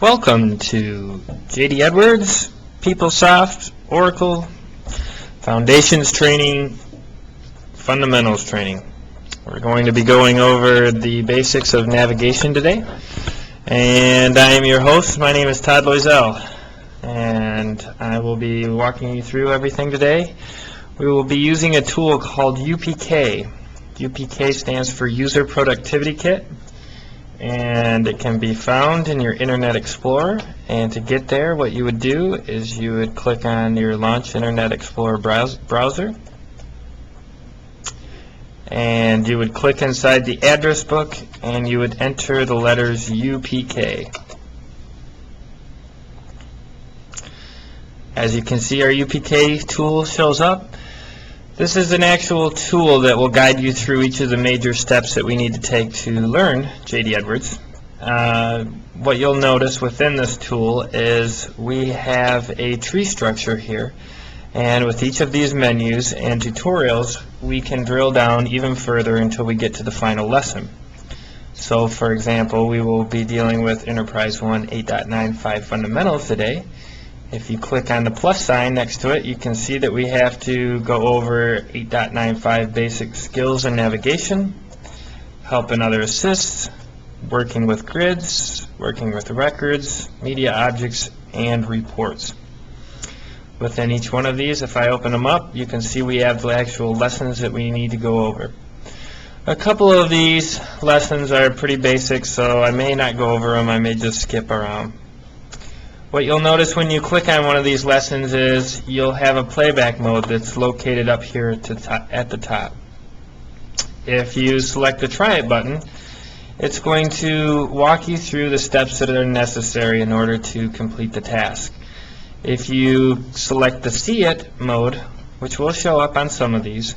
Welcome to JD Edwards, PeopleSoft, Oracle, Foundations Training, Fundamentals Training. We're going to be going over the basics of navigation today. And I am your host. My name is Todd Loisel. And I will be walking you through everything today. We will be using a tool called UPK. UPK stands for User Productivity Kit. And it can be found in your Internet Explorer. And to get there, what you would do is you would click on your Launch Internet Explorer browser, and you would click inside the address book and you would enter the letters UPK. As you can see, our UPK tool shows up. This is an actual tool that will guide you through each of the major steps that we need to take to learn JD Edwards. What you'll notice within this tool is we have a tree structure here, and with each of these menus and tutorials we can drill down even further until we get to the final lesson. So for example, we will be dealing with EnterpriseOne 8.95 fundamentals today. If you click on the plus sign next to it, you can see that we have to go over 8.95 basic skills in navigation, help and other assists, working with grids, working with records, media objects, and reports. Within each one of these, if I open them up, you can see we have the actual lessons that we need to go over. A couple of these lessons are pretty basic, so I may not go over them. I may just skip around. What you'll notice when you click on one of these lessons is you'll have a playback mode that's located up here at the top. If you select the Try It button, it's going to walk you through the steps that are necessary in order to complete the task. If you select the See It mode, which will show up on some of these,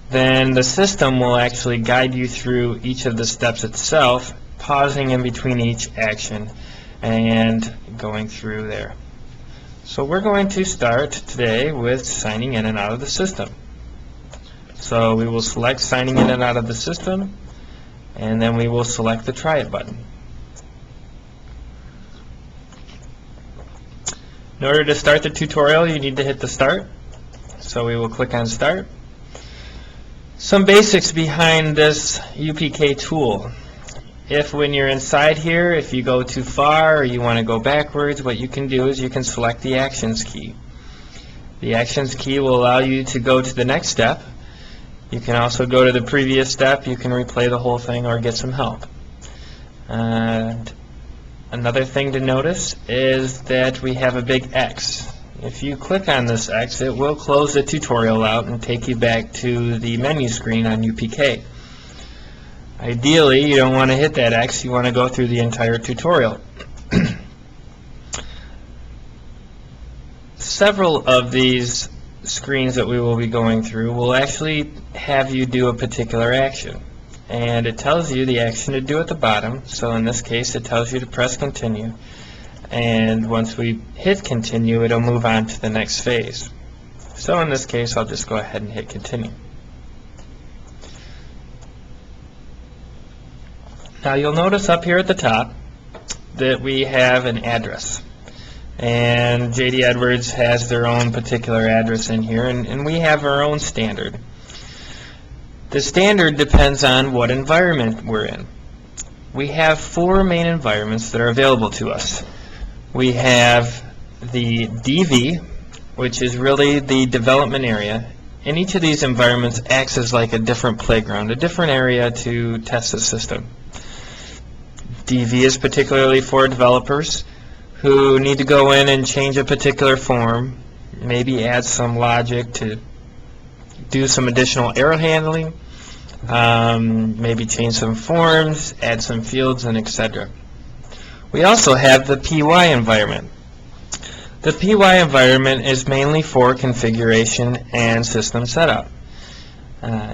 then the system will actually guide you through each of the steps itself, pausing in between each action and going through there. So we're going to start today with signing in and out of the system. So we will select signing in and out of the system, and then we will select the Try It button. In order to start the tutorial, you need to hit the Start. So we will click on Start. Some basics behind this UPK tool. If when you're inside here, if you go too far or you want to go backwards, what you can do is you can select the Actions key. The Actions key will allow you to go to the next step. You can also go to the previous step. You can replay the whole thing or get some help. And another thing to notice is that we have a big X. If you click on this X, it will close the tutorial out and take you back to the menu screen on UPK. Ideally, you don't want to hit that X, you want to go through the entire tutorial. Several of these screens that we will be going through will actually have you do a particular action. And it tells you the action to do at the bottom, so in this case it tells you to press continue. And once we hit continue, it'll move on to the next phase. So in this case, I'll just go ahead and hit continue. Now you'll notice up here at the top that we have an address, and JD Edwards has their own particular address in here, and we have our own standard. The standard depends on what environment we're in. We have 4 main environments that are available to us. We have the DV, which is really the development area, and each of these environments acts as like a different playground, a different area to test the system. DV is particularly for developers who need to go in and change a particular form, maybe add some logic to do some additional error handling, maybe change some forms, add some fields, and etc. We also have the PY environment. The PY environment is mainly for configuration and system setup.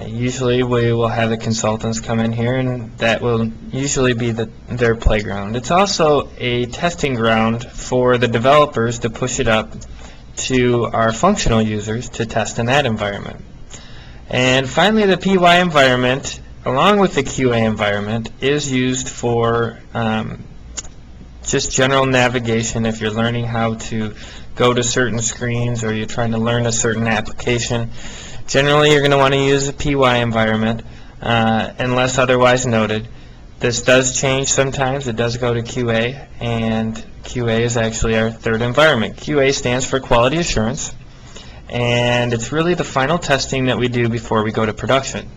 Usually we will have the consultants come in here, and that will usually be their playground. It's also a testing ground for the developers to push it up to our functional users to test in that environment. And finally, the PY environment, along with the QA environment, is used for just general navigation if you're learning how to go to certain screens or you're trying to learn a certain application. Generally, you're going to want to use a PY environment unless otherwise noted. This does change sometimes. It does go to QA, and QA is actually our third environment. QA stands for quality assurance, and it's really the final testing that we do before we go to production.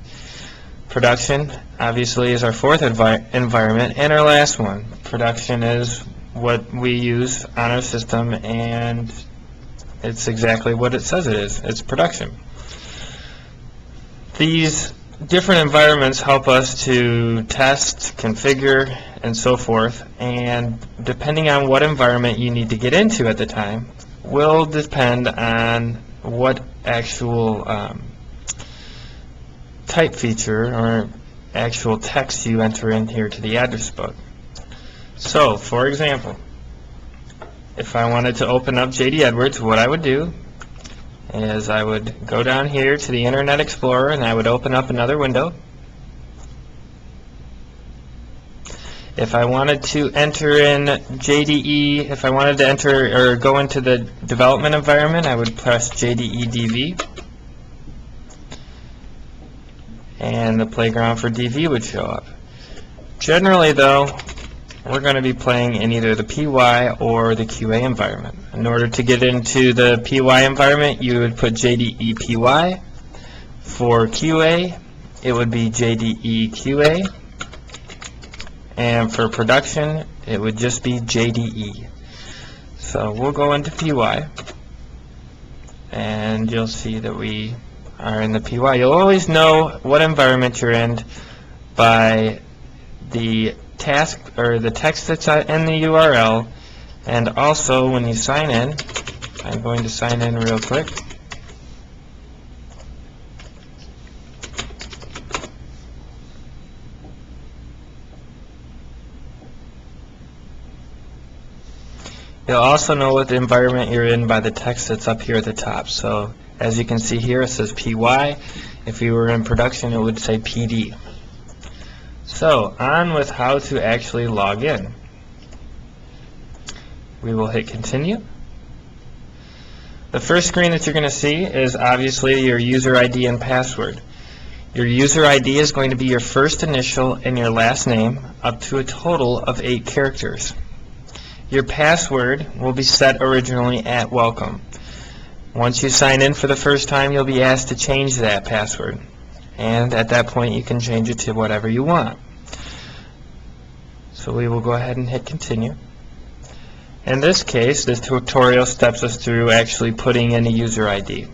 Production, obviously, is our fourth environment, and our last one. Production is what we use on our system, and it's exactly what it says it is. It's production. These different environments help us to test, configure, and so forth, and depending on what environment you need to get into at the time will depend on what actual type feature or actual text you enter in here to the address book. So, for example, if I wanted to open up JD Edwards, what I would do is I would go down here to the Internet Explorer and I would open up another window. If I wanted to enter in JDE, if I wanted to enter or go into the development environment, I would press JDE DV, and the playground for DV would show up. Generally, though, we're going to be playing in either the PY or the QA environment. In order to get into the PY environment, you would put JDE PY. For QA, it would be JDE QA. And for production, it would just be JDE. So we'll go into PY, and you'll see that we are in the PY. You'll always know what environment you're in by the task or the text that's in the URL, and also when you sign in. I'm going to sign in real quick. You'll also know what environment you're in by the text that's up here at the top. So as you can see here, it says PY. If you were in production, it would say PD. So, on with how to actually log in. We will hit continue. The first screen that you're going to see is obviously your user ID and password. Your user ID is going to be your first initial and your last name up to a total of 8 characters. Your password will be set originally at welcome. Once you sign in for the first time, you'll be asked to change that password. And at that point, you can change it to whatever you want. So we will go ahead and hit continue. In this case, this tutorial steps us through actually putting in a user ID.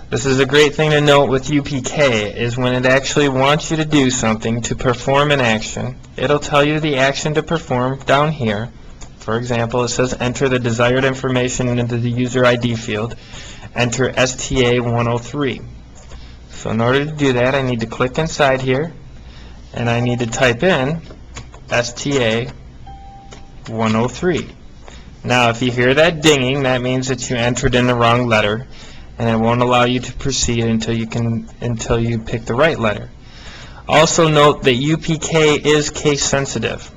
This is a great thing to note with UPK, is when it actually wants you to do something, to perform an action, it'll tell you the action to perform down here. For example, it says enter the desired information into the user ID field. Enter STA103. So in order to do that, I need to click inside here, and I need to type in STA103. Now, if you hear that dinging, that means that you entered in the wrong letter, and it won't allow you to proceed until you pick the right letter. Also note that UPK is case sensitive,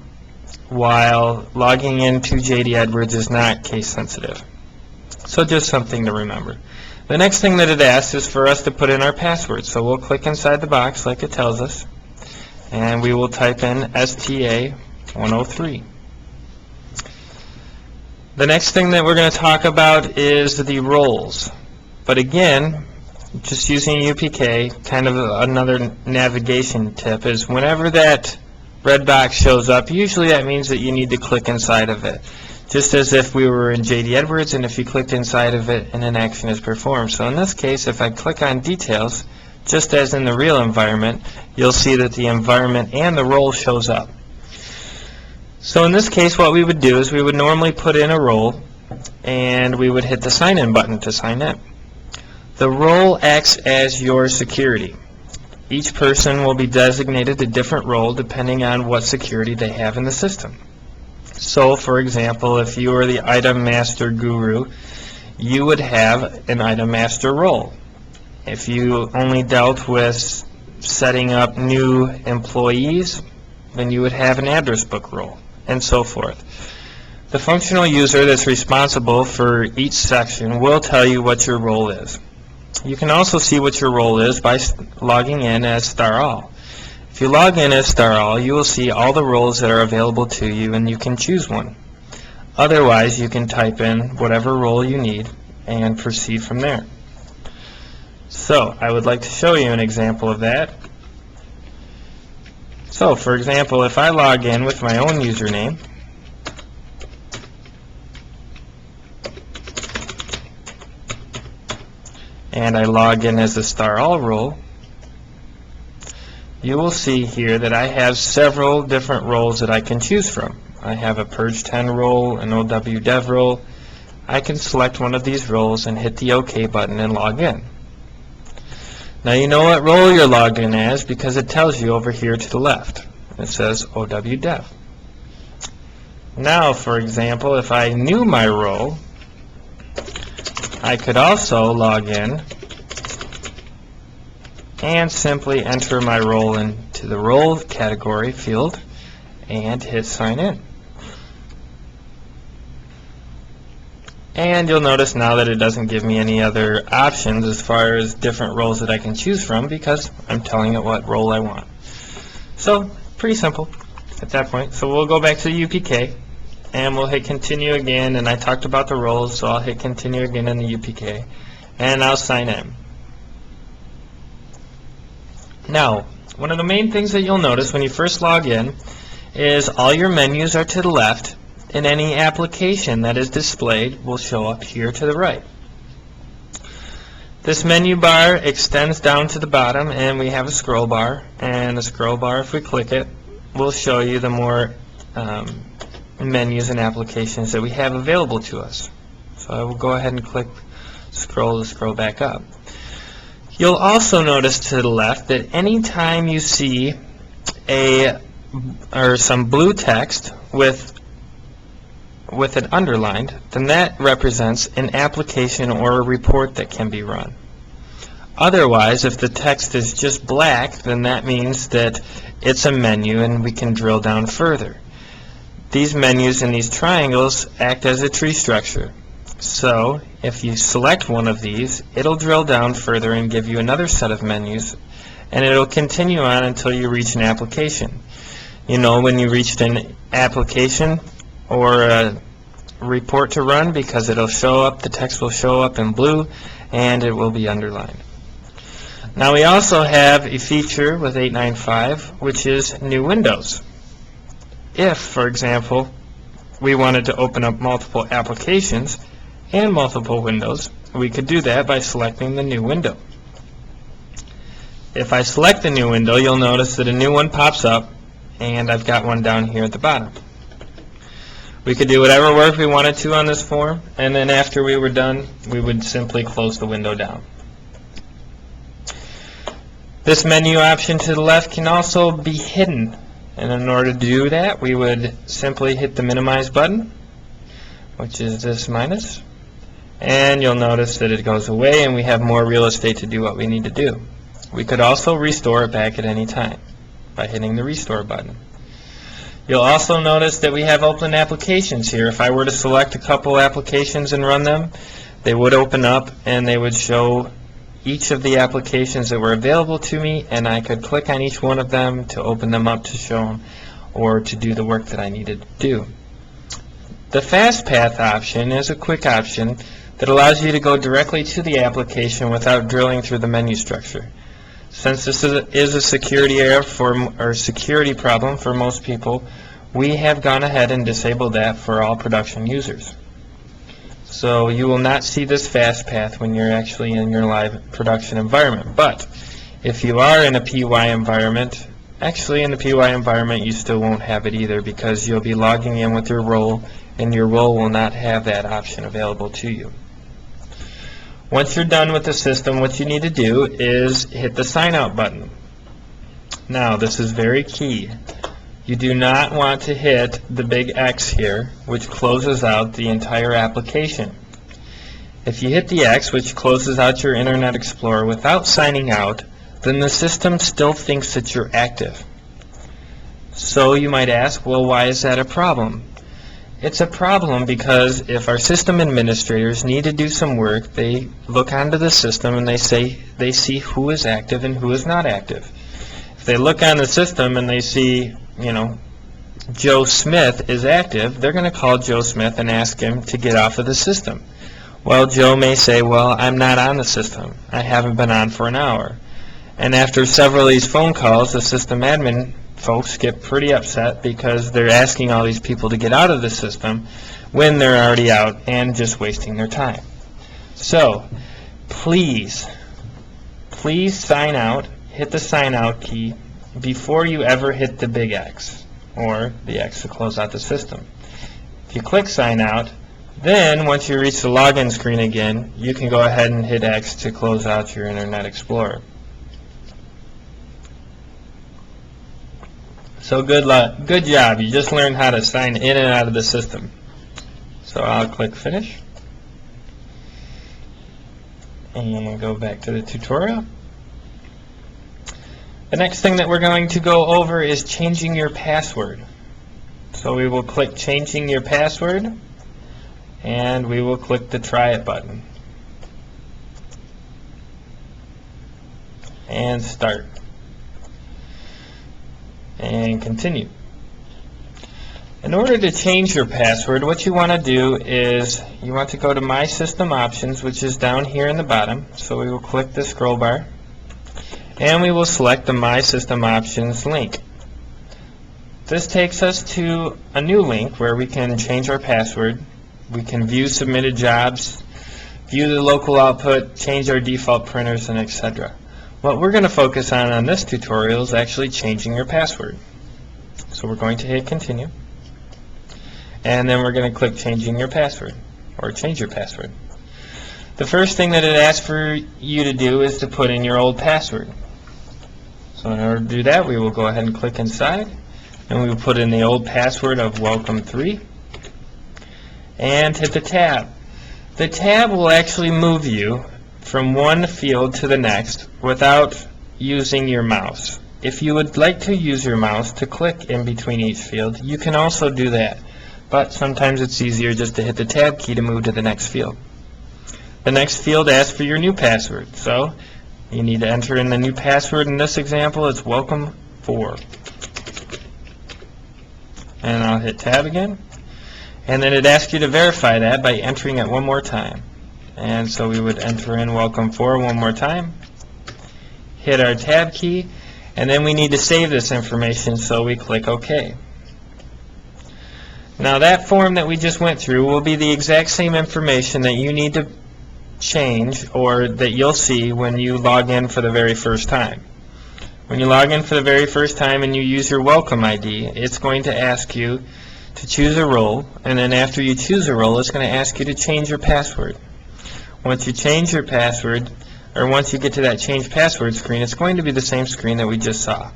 while logging into JD Edwards is not case sensitive. So just something to remember. The next thing that it asks is for us to put in our password. So we'll click inside the box like it tells us, and we will type in STA103. The next thing that we're going to talk about is the roles. But again, just using UPK, kind of another navigation tip is whenever that red box shows up, usually that means that you need to click inside of it. Just as if we were in JD Edwards, and if you clicked inside of it and an action is performed. So in this case, if I click on details, just as in the real environment, you'll see that the environment and the role shows up. So in this case, what we would do is we would normally put in a role, and we would hit the sign in button to sign in. The role acts as your security. Each person will be designated a different role depending on what security they have in the system. So, for example, if you are the item master guru, you would have an item master role. If you only dealt with setting up new employees, then you would have an address book role, and so forth. The functional user that's responsible for each section will tell you what your role is. You can also see what your role is by logging in as *all. If you log in as *all, you will see all the roles that are available to you, and you can choose one. Otherwise, you can type in whatever role you need and proceed from there. So, I would like to show you an example of that. So, for example, if I log in with my own username, and I log in as the *all role, you will see here that I have several different roles that I can choose from. I have a Purge 10 role, an OW Dev role. I can select one of these roles and hit the OK button and log in. Now you know what role you're logged in as because it tells you over here to the left. It says OW Dev. Now, for example, if I knew my role, I could also log in and simply enter my role into the role category field and hit sign in. And you'll notice now that it doesn't give me any other options as far as different roles that I can choose from because I'm telling it what role I want. So, pretty simple at that point. So we'll go back to the UPK and we'll hit continue again, and I talked about the roles, so I'll hit continue again in the UPK and I'll sign in. Now, one of the main things that you'll notice when you first log in is all your menus are to the left, and any application that is displayed will show up here to the right. This menu bar extends down to the bottom, and we have a scroll bar, and the scroll bar, if we click it, will show you the more menus and applications that we have available to us. So I will go ahead and click scroll to scroll back up. You'll also notice to the left that anytime you see some blue text with it underlined, then that represents an application or a report that can be run. Otherwise, if the text is just black, then that means that it's a menu and we can drill down further. These menus and these triangles act as a tree structure. So, if you select one of these, it'll drill down further and give you another set of menus, and it'll continue on until you reach an application. You know when you reached an application or a report to run because it'll show up, the text will show up in blue, and it will be underlined. Now we also have a feature with 895, which is new windows. If, for example, we wanted to open up multiple applications and multiple windows, we could do that by selecting the new window. If I select the new window, you'll notice that a new one pops up, and I've got one down here at the bottom. We could do whatever work we wanted to on this form, and then after we were done, we would simply close the window down. This menu option to the left can also be hidden, and in order to do that, we would simply hit the minimize button, which is this minus, and you'll notice that it goes away and we have more real estate to do what we need to do. We could also restore it back at any time by hitting the restore button. You'll also notice that we have open applications here. If I were to select a couple applications and run them, they would open up and they would show each of the applications that were available to me, and I could click on each one of them to open them up to show them or to do the work that I needed to do. The fast path option is a quick option that allows you to go directly to the application without drilling through the menu structure. Since this is a security error or security problem for most people, we have gone ahead and disabled that for all production users. So you will not see this fast path when you're actually in your live production environment. But if you are in a PY environment, actually in the PY environment you still won't have it either, because you'll be logging in with your role, and your role will not have that option available to you. Once you're done with the system, what you need to do is hit the sign out button. Now, this is very key. You do not want to hit the big X here, which closes out the entire application. If you hit the X, which closes out your Internet Explorer without signing out, then the system still thinks that you're active. So you might ask, well, why is that a problem? it's a problem because if our system administrators need to do some work, they look onto the system and they see who is active and who is not active. If they look on the system and they see, Joe Smith is active, they're going to call Joe Smith and ask him to get off of the system. Well, Joe may say, well, I'm not on the system. I haven't been on for an hour. And after several of these phone calls, the system admin folks get pretty upset because they're asking all these people to get out of the system when they're already out and just wasting their time. So, please sign out, hit the sign out key before you ever hit the big X, or the X to close out the system. If you click sign out, then once you reach the login screen again, you can go ahead and hit X to close out your Internet Explorer. So good job. You just learned how to sign in and out of the system. So I'll click finish and go back to the tutorial. The next thing that we're going to go over is changing your password. So we will click changing your password and we will click the try it button and start and continue. In order to change your password, what you want to do is you want to go to My System Options, which is down here in the bottom. So we will click the scroll bar and we will select the My System Options link. This takes us to a new link where we can change our password. We can view submitted jobs, view the local output, change our default printers, and etc. What we're going to focus on this tutorial is actually changing your password. So we're going to hit continue, and then we're going to click changing your password, or change your password. The first thing that it asks for you to do is to put in your old password. So in order to do that, we will go ahead and click inside, and we will put in the old password of welcome3, and hit the tab. The tab will actually move you from one field to the next without using your mouse. If you would like to use your mouse to click in between each field, you can also do that, but sometimes it's easier just to hit the tab key to move to the next field. The next field asks for your new password, so you need to enter in the new password. In this example, it's welcome4, and I'll hit tab again, and then it asks you to verify that by entering it one more time. And so we would enter in welcome4 one more time, hit our tab key, and then we need to save this information, so we click OK. Now that form that we just went through will be the exact same information that you need to change, or that you'll see when you log in for the very first time. When you log in for the very first time and you use your welcome ID, it's going to ask you to choose a role, and then after you choose a role, it's going to ask you to change your password. Once you change your password, or once you get to that change password screen, it's going to be the same screen that we just saw.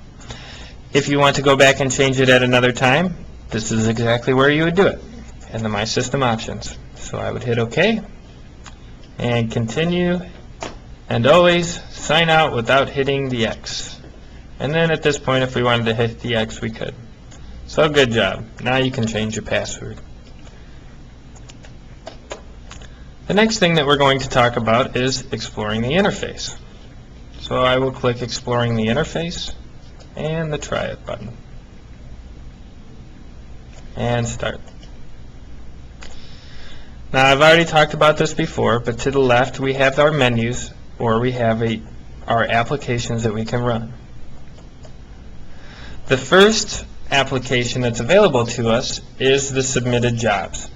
If you want to go back and change it at another time, this is exactly where you would do it, in the My System Options. So I would hit OK and continue, and always sign out without hitting the X. And then at this point, if we wanted to hit the X, we could. So good job. Now you can change your password. The next thing that we're going to talk about is exploring the interface. So I will click exploring the interface and the try it button and start. Now I've already talked about this before, but to the left we have our menus, or we have our applications that we can run. The first application that's available to us is the submitted jobs.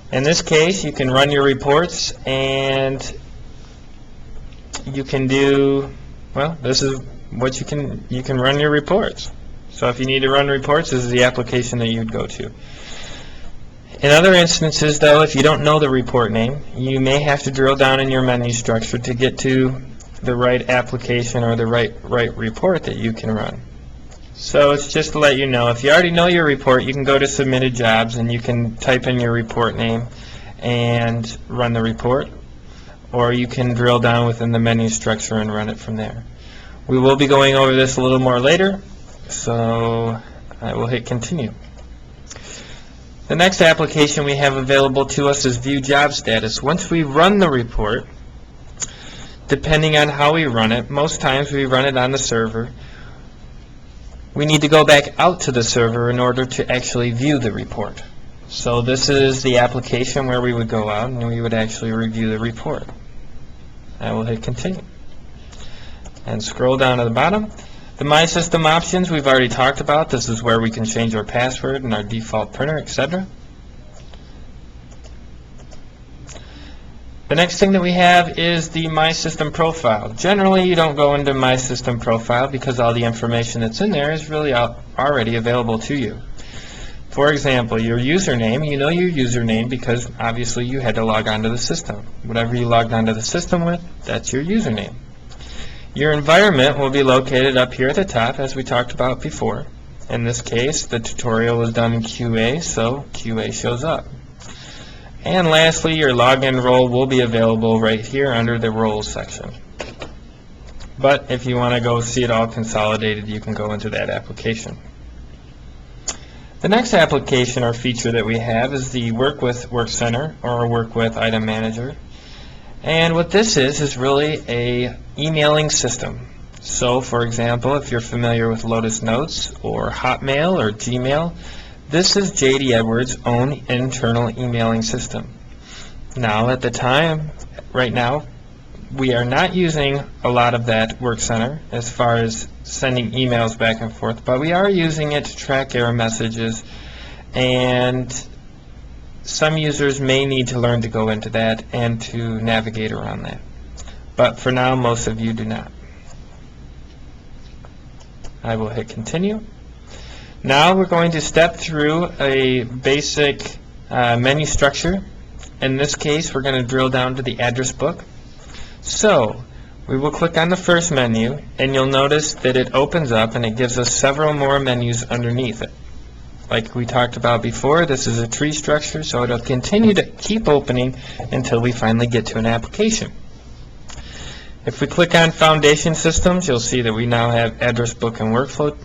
In this case, you can run your reports, and you can do, well, this is what you can run your reports. So if you need to run reports, this is the application that you'd go to. In other instances, though, if you don't know the report name, you may have to drill down in your menu structure to get to the right application or the right report that you can run. So it's just to let you know, if you already know your report, you can go to submitted jobs and you can type in your report name and run the report, or you can drill down within the menu structure and run it from there. We will be going over this a little more later, so I will hit continue. The next application we have available to us is View Job Status. Once we run the report, depending on how we run it, most times we run it on the server. We need to go back out to the server in order to actually view the report. So this is the application where we would go out and we would actually review the report. I will hit continue and scroll down to the bottom. The My System options we've already talked about. This is where we can change our password and our default printer, etc. The next thing that we have is the My System profile. Generally, you don't go into My System profile because all the information that's in there is really already available to you. For example, your username, you know your username because obviously you had to log onto the system. Whatever you logged onto the system with, that's your username. Your environment will be located up here at the top, as we talked about before. In this case, the tutorial was done in QA, so QA shows up. And lastly, your login role will be available right here under the roles section. But if you want to go see it all consolidated, you can go into that application. The next application or feature that we have is the Work With Work Center or Work With Item Manager. And what this is really a emailing system. So for example, if you're familiar with Lotus Notes or Hotmail or Gmail, this is JD Edwards' own internal emailing system. Now at the time, right now, we are not using a lot of that Work Center as far as sending emails back and forth, but we are using it to track error messages, and some users may need to learn to go into that and to navigate around that. But for now, most of you do not. I will hit continue. Now we're going to step through a basic menu structure. In this case, we're going to drill down to the address book. So we will click on the first menu, and you'll notice that it opens up and it gives us several more menus underneath it. Like we talked about before, this is a tree structure, so it'll continue to keep opening until we finally get to an application. If we click on Foundation Systems, you'll see that we now have Address Book and Workflow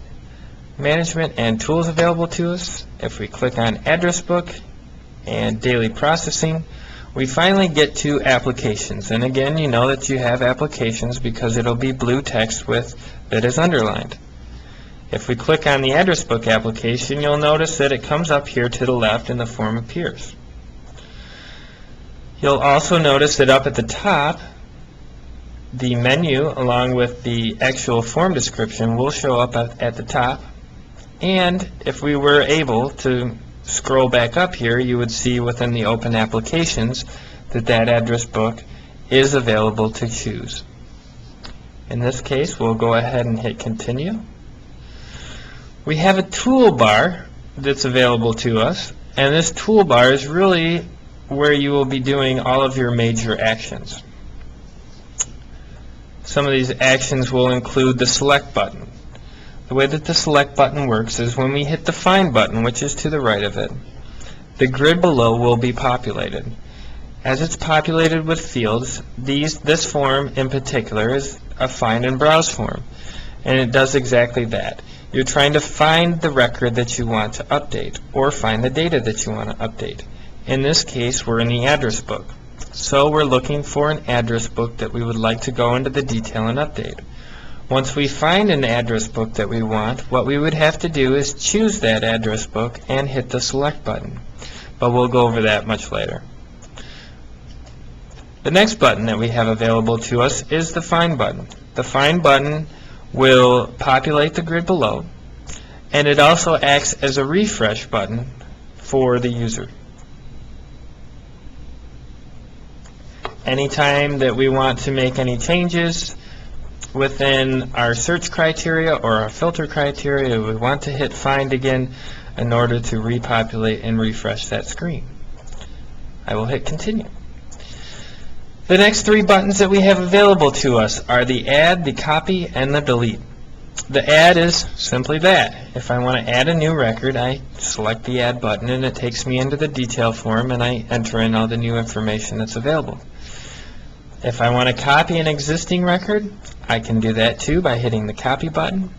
Management and Tools available to us. If we click on Address Book and Daily Processing, we finally get to Applications. And again, you know that you have Applications because it'll be blue text with that is underlined. If we click on the Address Book application, you'll notice that it comes up here to the left and the form appears. You'll also notice that up at the top, the menu along with the actual form description will show up at the top. And if we were able to scroll back up here, you would see within the open applications that that address book is available to choose. In this case, we'll go ahead and hit continue. We have a toolbar that's available to us, and this toolbar is really where you will be doing all of your major actions. Some of these actions will include the select button. The way that the select button works is when we hit the find button, which is to the right of it, the grid below will be populated. As it's populated with fields, this form in particular is a find and browse form, and it does exactly that. You're trying to find the record that you want to update or find the data that you want to update. In this case, we're in the address book. So we're looking for an address book that we would like to go into the detail and update. Once we find an address book that we want, what we would have to do is choose that address book and hit the select button. But we'll go over that much later. The next button that we have available to us is the find button. The find button will populate the grid below, and it also acts as a refresh button for the user. Anytime that we want to make any changes within our search criteria or our filter criteria, we want to hit find again in order to repopulate and refresh that screen. I will hit continue. The next three buttons that we have available to us are the add, the copy, and the delete. The add is simply that. If I want to add a new record, I select the add button and it takes me into the detail form and I enter in all the new information that's available. If I want to copy an existing record, I can do that too by hitting the copy button.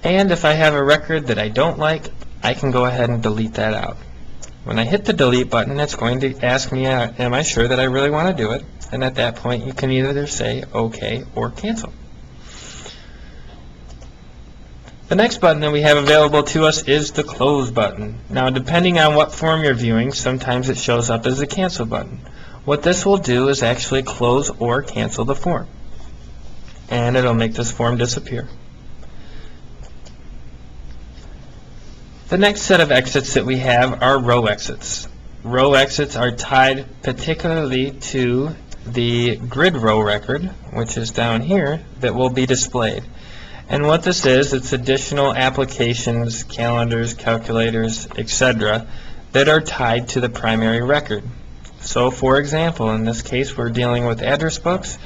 And if I have a record that I don't like, I can go ahead and delete that out. When I hit the delete button, it's going to ask me, am I sure that I really want to do it? And at that point, you can either say OK or cancel. The next button that we have available to us is the close button. Now, depending on what form you're viewing, sometimes it shows up as a cancel button. What this will do is actually close or cancel the form, and it'll make this form disappear. The next set of exits that we have are row exits. Row exits are tied particularly to the grid row record, which is down here, that will be displayed. And what this is, it's additional applications, calendars, calculators, etc. that are tied to the primary record. So for example, in this case we're dealing with address books,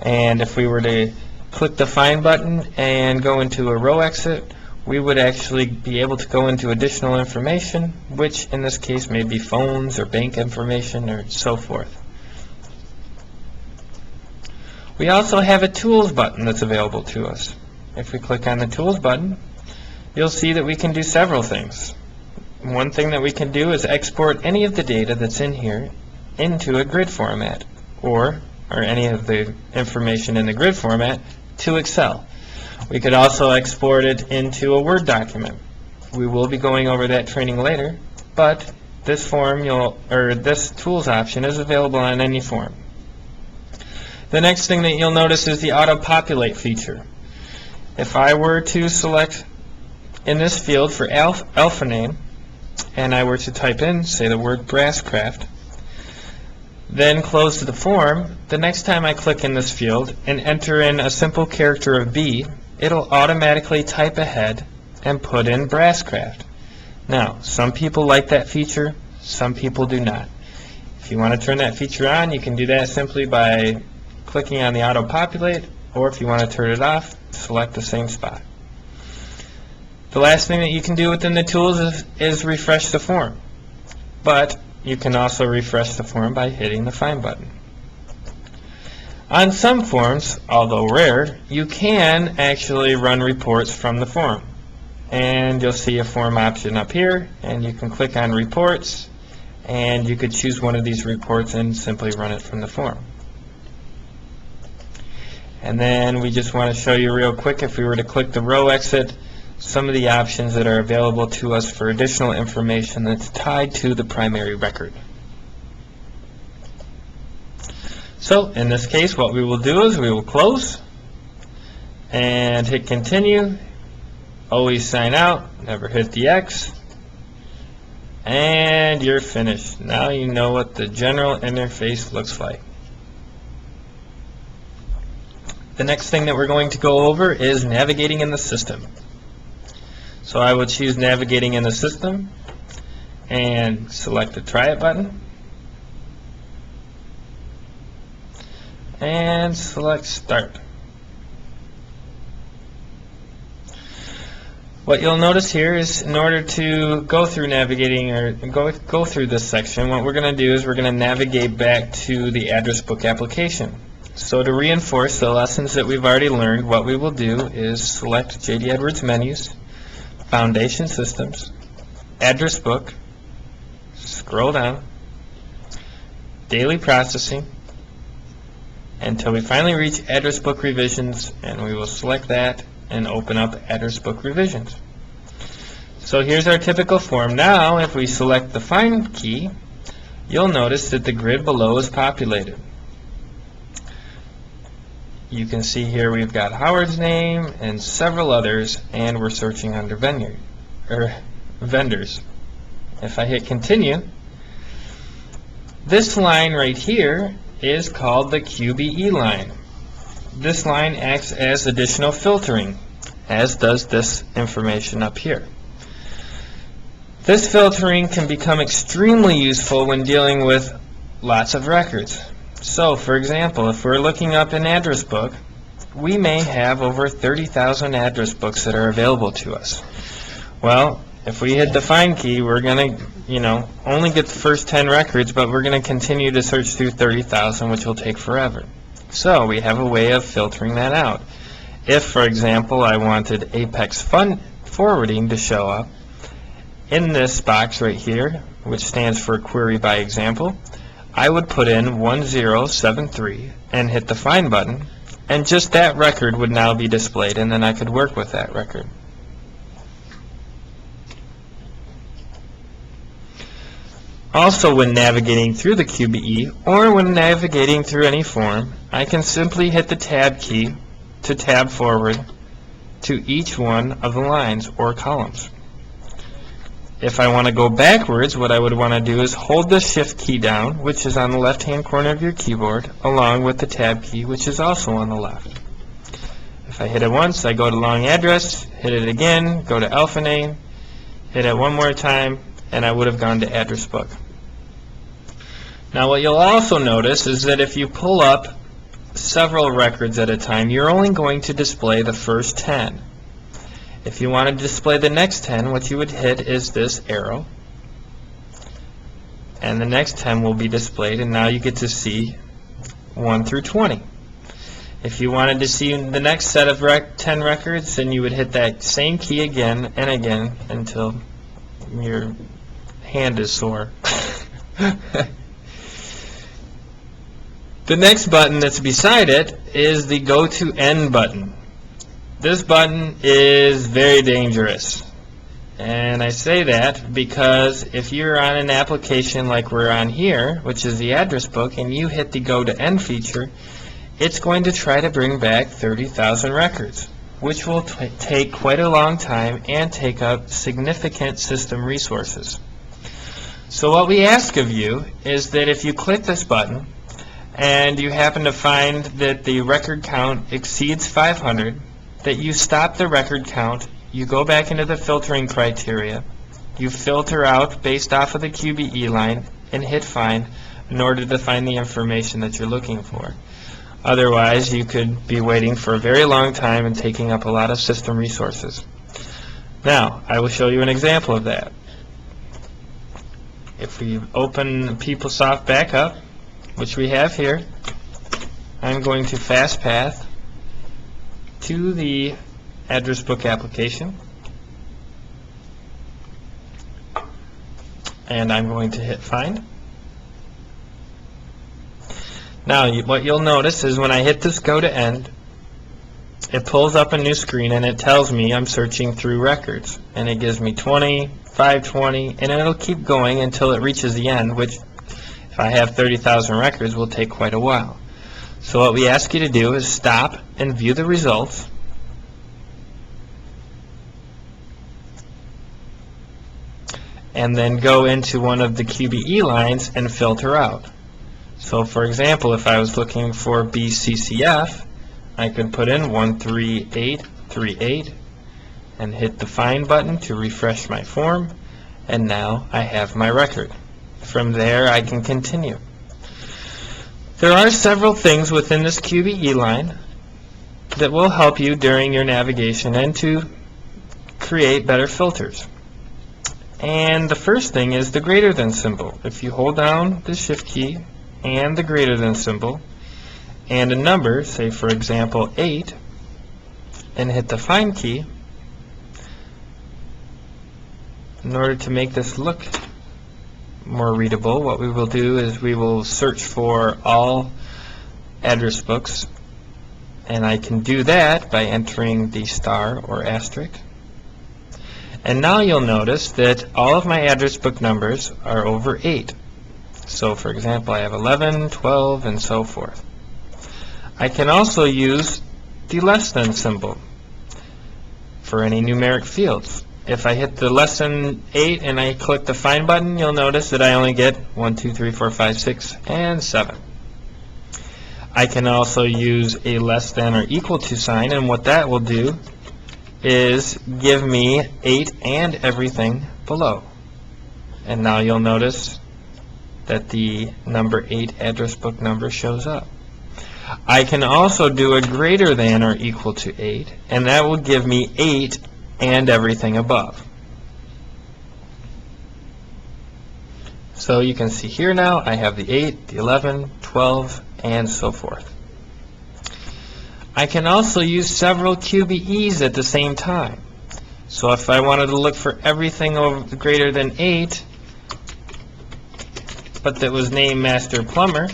and if we were to click the Find button and go into a row exit, we would actually be able to go into additional information, which in this case may be phones or bank information or so forth. We also have a Tools button that's available to us. If we click on the Tools button, you'll see that we can do several things. One thing that we can do is export any of the data that's in here into a grid format, or any of the information in the grid format to Excel. We could also export it into a Word document. We will be going over that training later, but this this Tools option is available on any form. The next thing that you'll notice is the auto-populate feature. If I were to select in this field for alpha name, and I were to type in, say, the word Brasscraft, then close the form, the next time I click in this field and enter in a simple character of B, it'll automatically type ahead and put in Brasscraft. Now, some people like that feature, some people do not. If you want to turn that feature on, you can do that simply by clicking on the auto-populate, or if you want to turn it off, select the same spot. The last thing that you can do within the tools is refresh the form. But you can also refresh the form by hitting the Find button. On some forms, although rare, you can actually run reports from the form. And you'll see a form option up here, and you can click on Reports, and you could choose one of these reports and simply run it from the form. And then we just want to show you real quick, if we were to click the row exit, some of the options that are available to us for additional information that's tied to the primary record. So in this case, what we will do is we will close and hit continue, always sign out, never hit the X, and you're finished. Now you know what the general interface looks like. The next thing that we're going to go over is navigating in the system. So I would choose navigating in the system and select the Try It button and select Start. What you'll notice here is, in order to go through navigating or go through this section, what we're going to do is we're going to navigate back to the address book application. So to reinforce the lessons that we've already learned, what we will do is select JD Edwards menus, Foundation Systems, Address Book, scroll down, Daily Processing, until we finally reach Address Book Revisions, and we will select that and open up Address Book Revisions. So here's our typical form. Now, if we select the Find key, you'll notice that the grid below is populated. You can see here we've got Howard's name and several others, and we're searching under vendors. If I hit continue, this line right here is called the QBE line. This line acts as additional filtering, as does this information up here. This filtering can become extremely useful when dealing with lots of records. So, for example, if we're looking up an address book, we may have over 30,000 address books that are available to us. Well, if we hit the Find key, we're going to, only get the first 10 records, but we're going to continue to search through 30,000, which will take forever. So, we have a way of filtering that out. If, for example, I wanted Apex Forwarding to show up, in this box right here, which stands for Query by Example, I would put in 1073 and hit the Find button, and just that record would now be displayed, and then I could work with that record. Also, when navigating through the QBE, or when navigating through any form, I can simply hit the Tab key to tab forward to each one of the lines or columns. If I want to go backwards, what I would want to do is hold the Shift key down, which is on the left-hand corner of your keyboard, along with the Tab key, which is also on the left. If I hit it once, I go to long address, hit it again, go to alpha name, hit it one more time, and I would have gone to address book. Now what you'll also notice is that if you pull up several records at a time, you're only going to display the first 10. If you want to display the next 10, what you would hit is this arrow, and the next 10 will be displayed, and now you get to see 1 through 20. If you wanted to see the next set of 10 records, then you would hit that same key again and again until your hand is sore. The next button that's beside it is the Go to End button. This button is very dangerous. And I say that because if you're on an application like we're on here, which is the address book, and you hit the Go to End feature, it's going to try to bring back 30,000 records, which will take quite a long time and take up significant system resources. So what we ask of you is that if you click this button and you happen to find that the record count exceeds 500, that you stop the record count, you go back into the filtering criteria, you filter out based off of the QBE line, and hit Find in order to find the information that you're looking for. Otherwise, you could be waiting for a very long time and taking up a lot of system resources. Now, I will show you an example of that. If we open PeopleSoft back up, which we have here, I'm going to fast path to the address book application, and I'm going to hit Find. Now what you'll notice is when I hit this Go to End, it pulls up a new screen and it tells me I'm searching through records, and it gives me 20, 520, and it'll keep going until it reaches the end, which if I have 30,000 records will take quite a while. So what we ask you to do is stop and view the results, and then go into one of the QBE lines and filter out. So for example, if I was looking for BCCF, I could put in 13838 and hit the Find button to refresh my form, and now I have my record. From there I can continue. There are several things within this QBE line that will help you during your navigation and to create better filters. And the first thing is the greater than symbol. If you hold down the Shift key and the greater than symbol and a number, say for example 8, and hit the Find key, in order to make this look more readable, what we will do is we will search for all address books, and I can do that by entering the star or asterisk. And now you'll notice that all of my address book numbers are over 8. So for example, I have 11, 12, and so forth. I can also use the less than symbol for any numeric fields. If I hit the less than 8 and I click the Find button, you'll notice that I only get 1, 2, 3, 4, 5, 6, and 7. I can also use a less than or equal to sign, and what that will do is give me 8 and everything below. And now you'll notice that the number 8 address book number shows up. I can also do a greater than or equal to 8, and that will give me 8 and everything above. So you can see here now I have the 8, the 11, 12, and so forth. I can also use several QBEs at the same time. So if I wanted to look for everything over greater than 8, but that was named Master Plumber,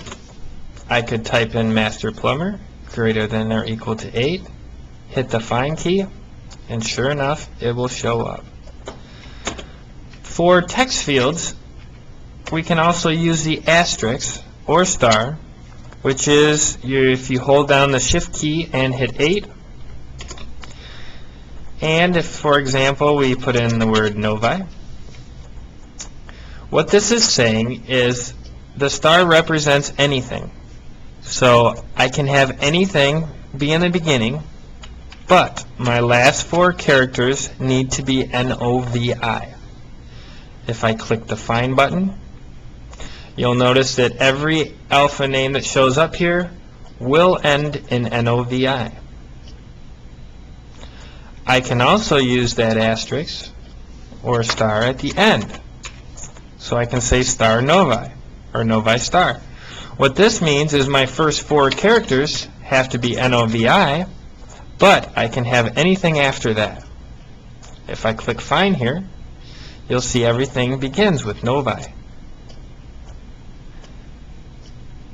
I could type in Master Plumber greater than or equal to 8, hit the find key, and sure enough, it will show up. For text fields, we can also use the asterisk or star, which is if you hold down the shift key and hit 8, and if, for example, we put in the word Novi, what this is saying is the star represents anything. So I can have anything be in the beginning, but my last 4 characters need to be N-O-V-I. If I click the Find button, you'll notice that every alpha name that shows up here will end in N-O-V-I. I can also use that asterisk or star at the end. So I can say star Novi or Novi star. What this means is my first 4 characters have to be N-O-V-I, but I can have anything after that. If I click Find here, you'll see everything begins with Novi.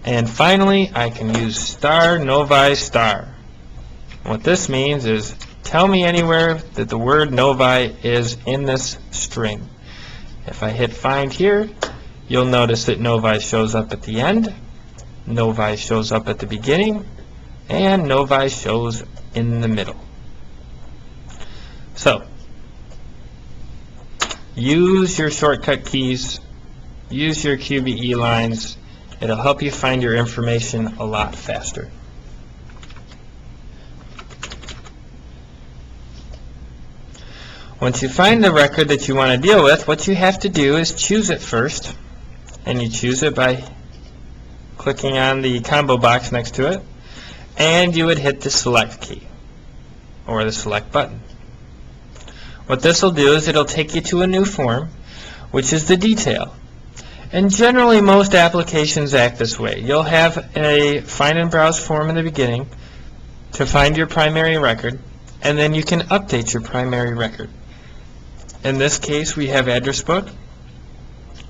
And finally, I can use star Novi star. What this means is tell me anywhere that the word Novi is in this string. If I hit Find here, you'll notice that Novi shows up at the end, Novi shows up at the beginning, and Novi shows in the middle. So, use your shortcut keys, use your QBE lines. It'll help you find your information a lot faster. Once you find the record that you want to deal with, what you have to do is choose it first, and you choose it by clicking on the combo box next to it, and you would hit the select key or the select button. What this will do is it'll take you to a new form, which is the detail. And generally most applications act this way. You'll have a find and browse form in the beginning to find your primary record, and then you can update your primary record. In this case, we have address book,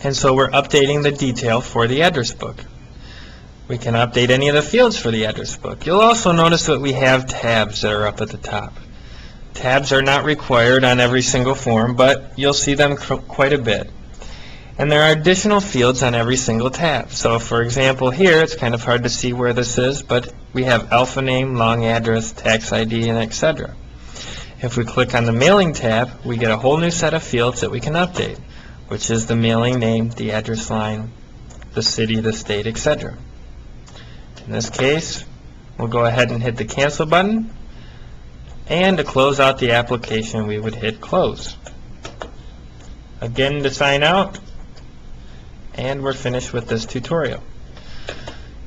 and so we're updating the detail for the address book. We can update any of the fields for the address book. You'll also notice that we have tabs that are up at the top. Tabs are not required on every single form, but you'll see them quite a bit. And there are additional fields on every single tab. So for example here, it's kind of hard to see where this is, but we have alpha name, long address, tax ID, and etc. If we click on the mailing tab, we get a whole new set of fields that we can update, which is the mailing name, the address line, the city, the state, etc. In this case, we'll go ahead and hit the cancel button, and to close out the application we would hit close. Again, to sign out, and we're finished with this tutorial.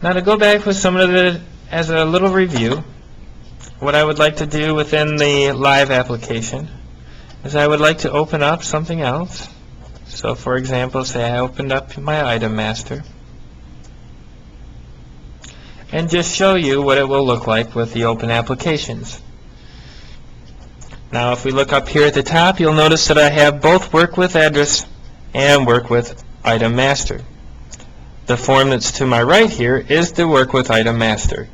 Now to go back with some of the, as a little review, what I would like to do within the live application is I would like to open up something else. So for example, say I opened up my item master, and just show you what it will look like with the open applications. Now if we look up here at the top, you'll notice that I have both work with address and work with item master. The form that's to my right here is the work with item master.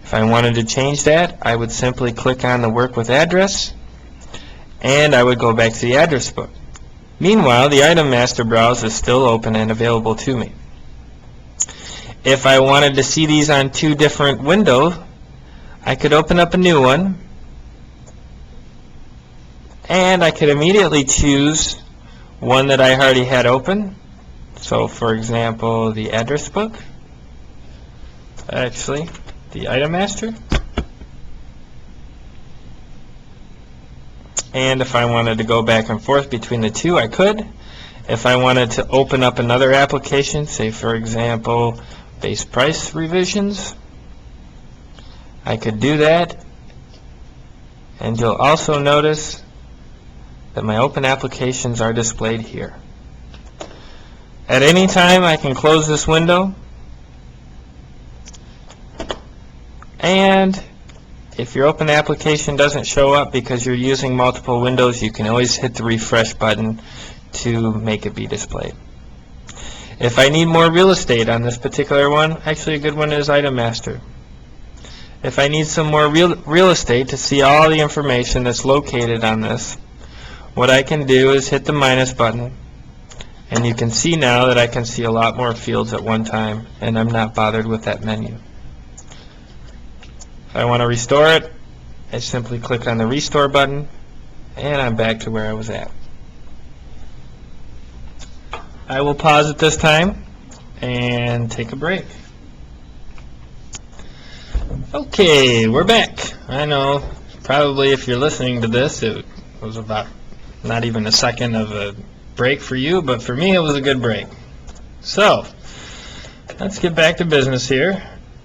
If I wanted to change that, I would simply click on the work with address, and I would go back to the address book. Meanwhile, the item master browse is still open and available to me. If I wanted to see these on 2 different windows, I could open up a new one, and I could immediately choose one that I already had open. So for example, the address book, actually the item master, and if I wanted to go back and forth between the 2, I could. If I wanted to open up another application, say for example base price revisions, I could do that, and you'll also notice that my open applications are displayed here. At any time I can close this window, and if your open application doesn't show up because you're using multiple windows, you can always hit the refresh button to make it be displayed. If I need more real estate on this particular one, actually a good one is Item Master. If I need some more real estate to see all the information that's located on this, what I can do is hit the minus button, and you can see now that I can see a lot more fields at one time, and I'm not bothered with that menu. If I want to restore it, I simply click on the Restore button, and I'm back to where I was at. I will pause at this time and take a break. Okay, we're back. I know, probably if you're listening to this, it was about not even a second of a break for you, but for me it was a good break. So, let's get back to business here,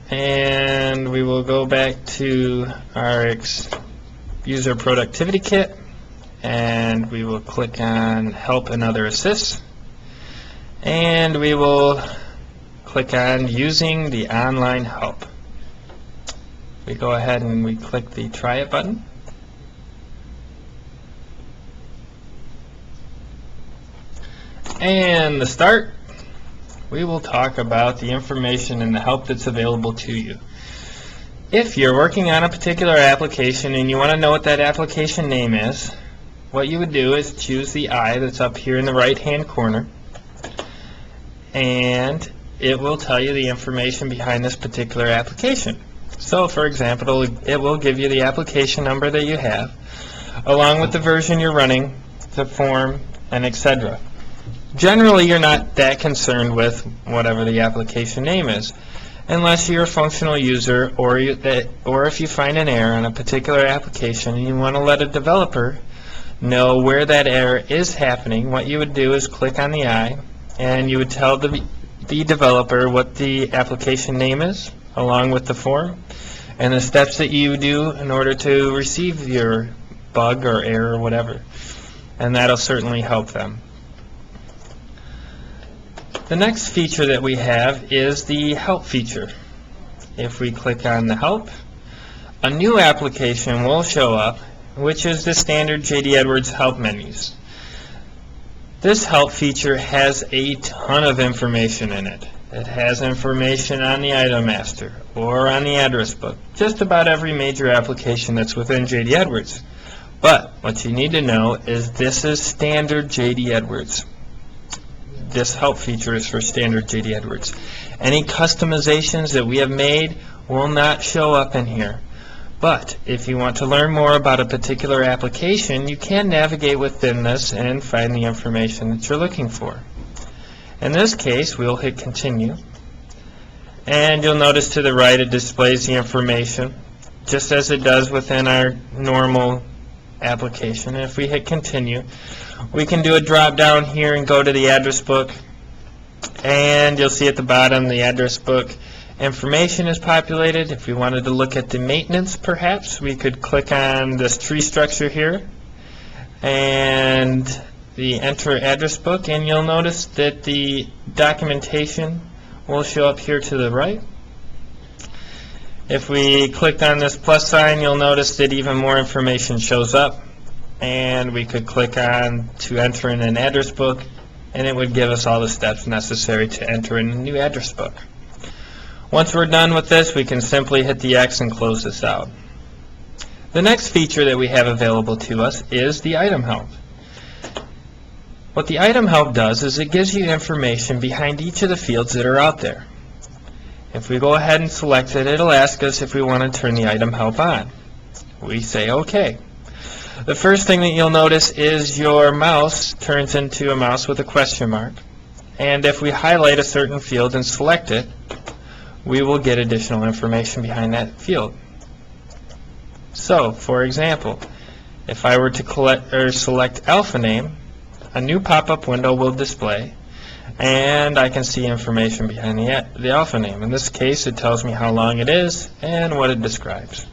and we will go back to our User Productivity Kit, and we will click on Help and Other Assists, and we will click on Using the Online Help. We go ahead and we click the Try It button. And to start, we will talk about the information and the help that's available to you. If you're working on a particular application and you want to know what that application name is, what you would do is choose the I that's up here in the right hand corner, and it will tell you the information behind this particular application. So for example, it will give you the application number that you have, along with the version you're running, the form, and etc. Generally, you're not that concerned with whatever the application name is, unless you're a functional user, or if you find an error on a particular application and you want to let a developer know where that error is happening. What you would do is click on the I, and you would tell the developer what the application name is, along with the form, and the steps that you do in order to receive your bug or error or whatever. And that'll certainly help them. The next feature that we have is the Help feature. If we click on the Help, a new application will show up, which is the standard JD Edwards help menus. This Help feature has a ton of information in it. It has information on the Item Master or on the address book, just about every major application that's within JD Edwards. But what you need to know is this is standard JD Edwards. This Help feature is for standard JD Edwards. Any customizations that we have made will not show up in here. But if you want to learn more about a particular application, you can navigate within this and find the information that you're looking for. In this case, we'll hit Continue, and you'll notice to the right it displays the information just as it does within our normal application. And if we hit Continue, we can do a drop down here and go to the address book, and you'll see at the bottom the address book information is populated. If we wanted to look at the maintenance, perhaps we could click on this tree structure here and the Enter Address Book, and you'll notice that the documentation will show up here to the right. If we clicked on this plus sign, you'll notice that even more information shows up, and we could click on to enter in an address book, and it would give us all the steps necessary to enter in a new address book. Once we're done with this, we can simply hit the X and close this out. The next feature that we have available to us is the Item Help. What the Item Help does is it gives you information behind each of the fields that are out there. If we go ahead and select it, it'll ask us if we want to turn the Item Help on. We say OK. The first thing that you'll notice is your mouse turns into a mouse with a question mark. And if we highlight a certain field and select it, we will get additional information behind that field. So, for example, if I were to select alpha name, a new pop-up window will display, and I can see information behind the alpha name. In this case, it tells me how long it is and what it describes.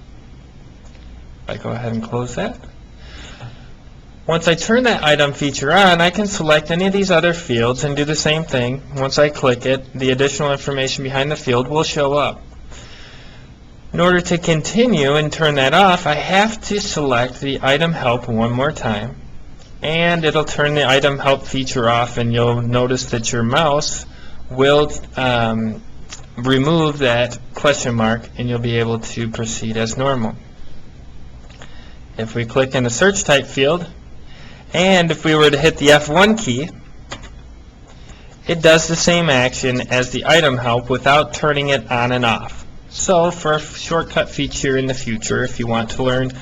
If I go ahead and close that. Once I turn that item feature on, I can select any of these other fields and do the same thing. Once I click it, the additional information behind the field will show up. In order to continue and turn that off, I have to select the Item Help one more time, and it'll turn the Item Help feature off, and you'll notice that your mouse will remove that question mark, and you'll be able to proceed as normal. If we click in the search type field, and if we were to hit the F1 key, it does the same action as the item help without turning it on and off. So for a shortcut feature in the future, if you want to learn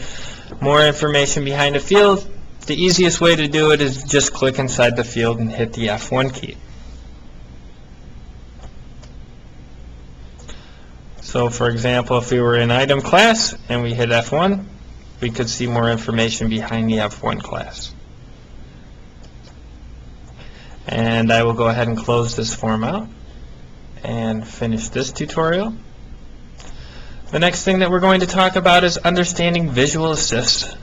more information behind a field, the easiest way to do it is just click inside the field and hit the F1 key. So for example, if we were in item class and we hit F1, we could see more information behind the F1 class. And I will go ahead and close this form out and finish this tutorial. The next thing that we're going to talk about is understanding Visual Assist.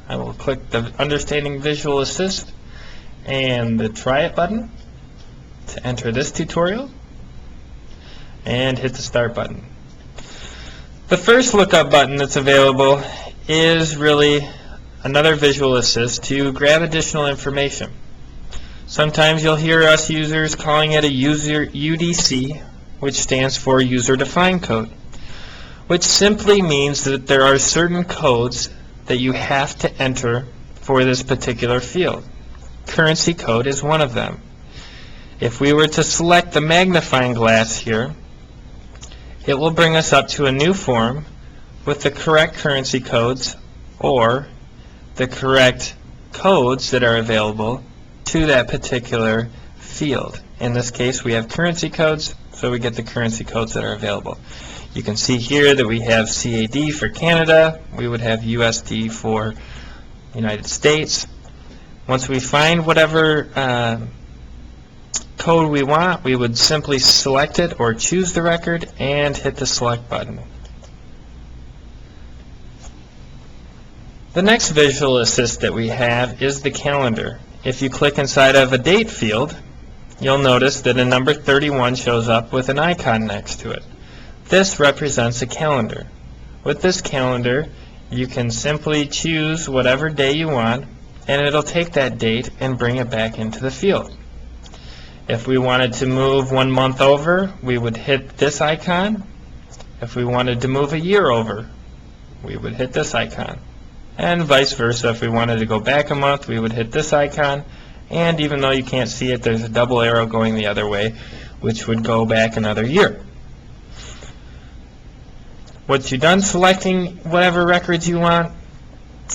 I will click the Understanding Visual Assist and the Try It button to enter this tutorial, and hit the Start button. The first lookup button that's available is really another visual assist to grab additional information. Sometimes you'll hear us users calling it a user UDC, which stands for User Defined Code, which simply means that there are certain codes that you have to enter for this particular field. Currency code is one of them. If we were to select the magnifying glass here, it will bring us up to a new form with the correct currency codes or the correct codes that are available to that particular field. In this case, we have currency codes, so we get the currency codes that are available. You can see here that we have CAD for Canada, we would have USD for United States. Once we find whatever code we want, we would simply select it or choose the record and hit the select button. The next visual assist that we have is the calendar. If you click inside of a date field, you'll notice that a number 31 shows up with an icon next to it. This represents a calendar. With this calendar, you can simply choose whatever day you want, and it'll take that date and bring it back into the field. If we wanted to move 1 month over, we would hit this icon. If we wanted to move a year over, we would hit this icon. And vice versa, if we wanted to go back a month, we would hit this icon. And even though you can't see it, there's a double arrow going the other way, which would go back another year. Once you're done selecting whatever records you want,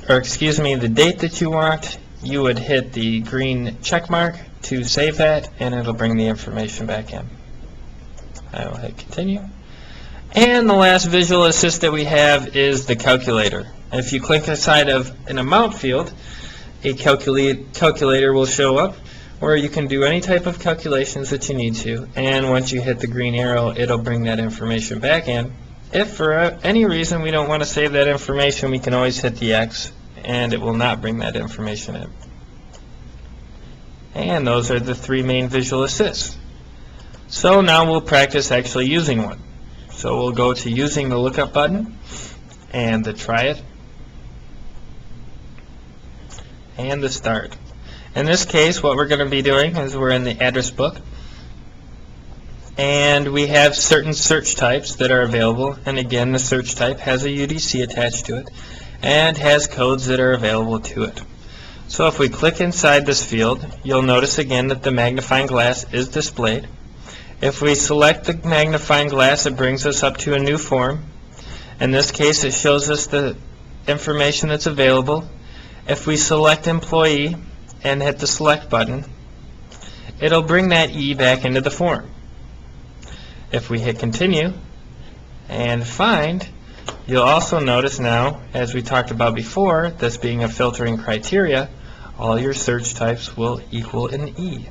or excuse me, the date that you want, you would hit the green check mark to save that, and it'll bring the information back in. I will hit continue. And the last visual assist that we have is the calculator. If you click inside of an amount field, a calculator will show up where you can do any type of calculations that you need to, and once you hit the green arrow, it'll bring that information back in. If for any reason we don't want to save that information, we can always hit the X and it will not bring that information in. And those are the three main visual assists. So now we'll practice actually using one. So we'll go to using the lookup button and the try it and the start. In this case, what we're going to be doing is we're in the address book, and we have certain search types that are available, and again the search type has a UDC attached to it and has codes that are available to it. So if we click inside this field, you'll notice again that the magnifying glass is displayed. If we select the magnifying glass, it brings us up to a new form. In this case, it shows us the information that's available. If we select employee and hit the select button, it'll bring that E back into the form. If we hit continue and find, you'll also notice now, as we talked about before, this being a filtering criteria, all your search types will equal an E.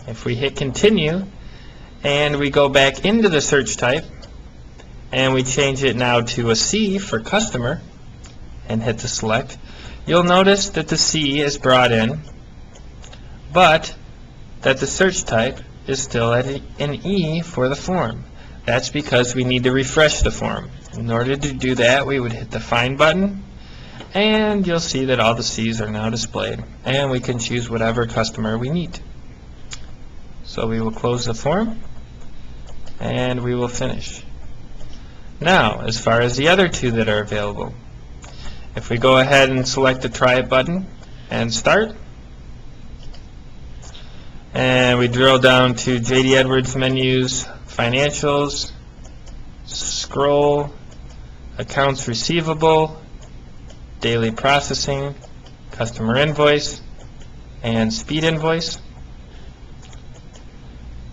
If we hit continue and we go back into the search type and we change it now to a C for customer and hit the select, you'll notice that the C is brought in, but that the search type is still at an E for the form. That's because we need to refresh the form. In order to do that, we would hit the find button, and you'll see that all the C's are now displayed, and we can choose whatever customer we need. So we will close the form and we will finish. Now, as far as the other two that are available, if we go ahead and select the Try It button and start, and we drill down to JD Edwards menus, financials, scroll, accounts receivable, daily processing, customer invoice, and speed invoice,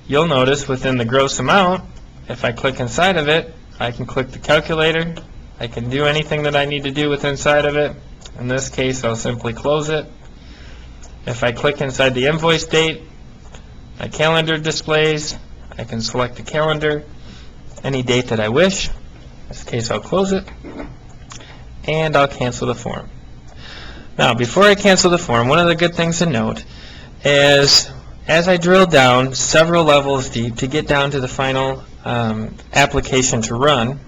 you'll notice within the gross amount, if I click inside of it, I can click the calculator, I can do anything that I need to do with inside of it. In this case, I'll simply close it. If I click inside the invoice date, my calendar displays. I can select the calendar, any date that I wish. In this case, I'll close it, and I'll cancel the form. Now, before I cancel the form, one of the good things to note is, as I drill down several levels deep to get down to the final application to run,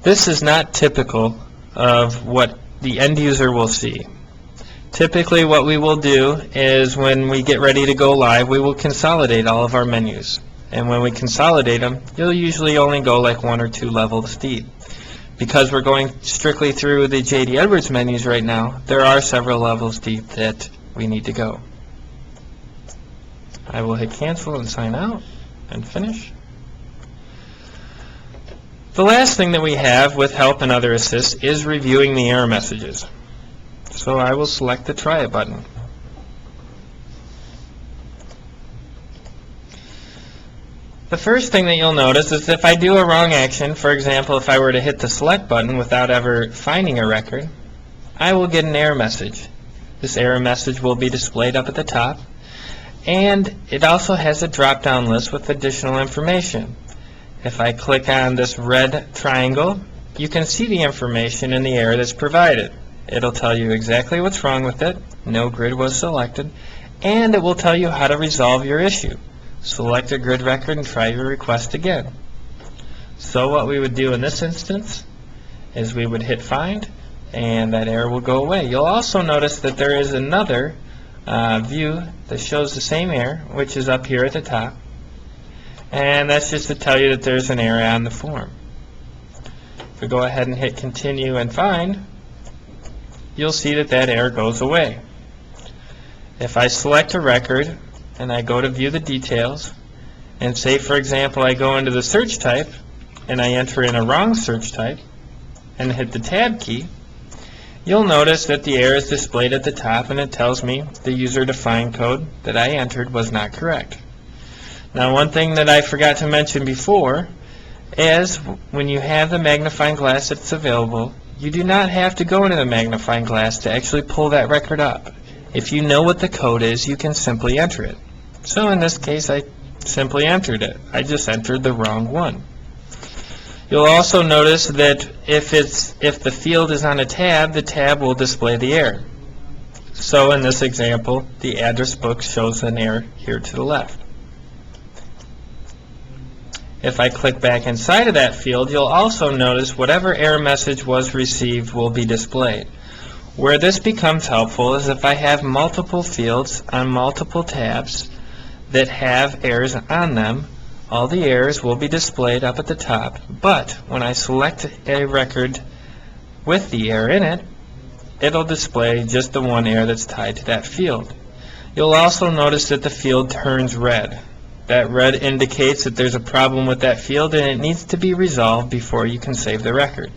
this is not typical of what the end user will see. Typically what we will do is when we get ready to go live, we will consolidate all of our menus. And when we consolidate them, you'll usually only go like 1 or 2 levels deep. Because we're going strictly through the JD Edwards menus right now, there are several levels deep that we need to go. I will hit cancel and sign out and finish. The last thing that we have with help and other assists is reviewing the error messages. So I will select the Try It button. The first thing that you'll notice is if I do a wrong action, for example, if I were to hit the select button without ever finding a record, I will get an error message. This error message will be displayed up at the top, and it also has a drop-down list with additional information. If I click on this red triangle, you can see the information in the error that's provided. It'll tell you exactly what's wrong with it, no grid was selected, and it will tell you how to resolve your issue. Select a grid record and try your request again. So what we would do in this instance is we would hit find, and that error will go away. You'll also notice that there is another view that shows the same error, which is up here at the top, and that's just to tell you that there's an error on the form. If we go ahead and hit continue and find, you'll see that that error goes away. If I select a record and I go to view the details, and say for example I go into the search type and I enter in a wrong search type and hit the tab key, you'll notice that the error is displayed at the top and it tells me the user defined code that I entered was not correct. Now, one thing that I forgot to mention before is when you have the magnifying glass that's available, you do not have to go into the magnifying glass to actually pull that record up. If you know what the code is, you can simply enter it. So in this case, I simply entered it. I just entered the wrong one. You'll also notice that if the field is on a tab, the tab will display the error. So in this example, the address book shows an error here to the left. If I click back inside of that field, you'll also notice whatever error message was received will be displayed. Where this becomes helpful is if I have multiple fields on multiple tabs that have errors on them, all the errors will be displayed up at the top, but when I select a record with the error in it, it'll display just the one error that's tied to that field. You'll also notice that the field turns red. That red indicates that there's a problem with that field and it needs to be resolved before you can save the record.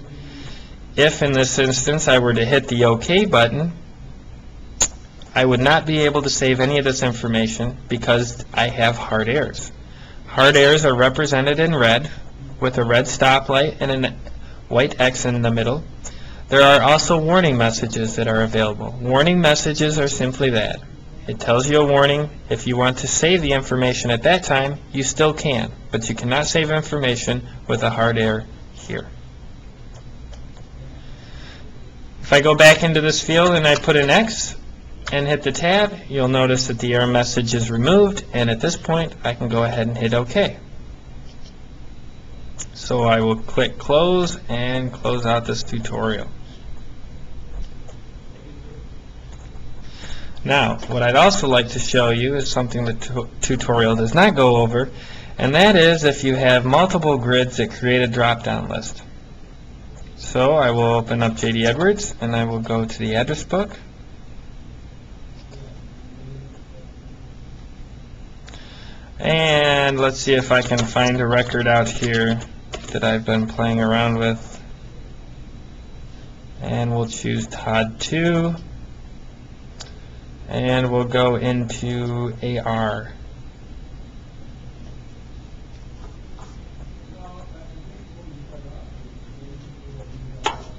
If in this instance I were to hit the OK button, I would not be able to save any of this information because I have hard errors. Hard errors are represented in red with a red stoplight and a white X in the middle. There are also warning messages that are available. Warning messages are simply that. It tells you a warning. If you want to save the information at that time, you still can, but you cannot save information with a hard error here. If I go back into this field and I put an X and hit the tab, you'll notice that the error message is removed, and at this point I can go ahead and hit OK. So I will click close and close out this tutorial. Now, what I'd also like to show you is something the tutorial does not go over, and that is if you have multiple grids that create a drop-down list. So I will open up JD Edwards, and I will go to the address book. And let's see if I can find a record out here that I've been playing around with. And we'll choose Todd 2. And we'll go into AR.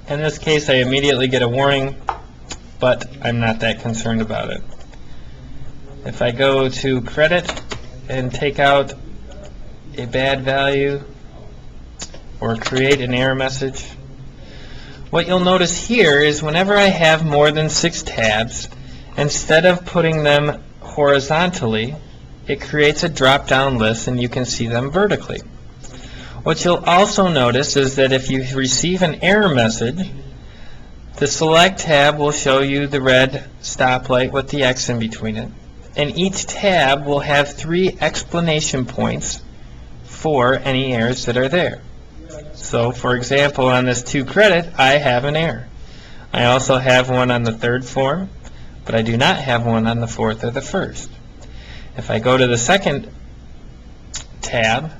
In this case, I immediately get a warning, but I'm not that concerned about it. If I go to credit and take out a bad value or create an error message, what you'll notice here is whenever I have more than 6 tabs, instead of putting them horizontally, it creates a drop-down list and you can see them vertically. What you'll also notice is that if you receive an error message, the Select tab will show you the red stoplight with the X in between it. And each tab will have 3 explanation points for any errors that are there. So, for example, on this 2 credit, I have an error. I also have one on the 3rd form, but I do not have one on the 4th or the 1st. If I go to the 2nd tab,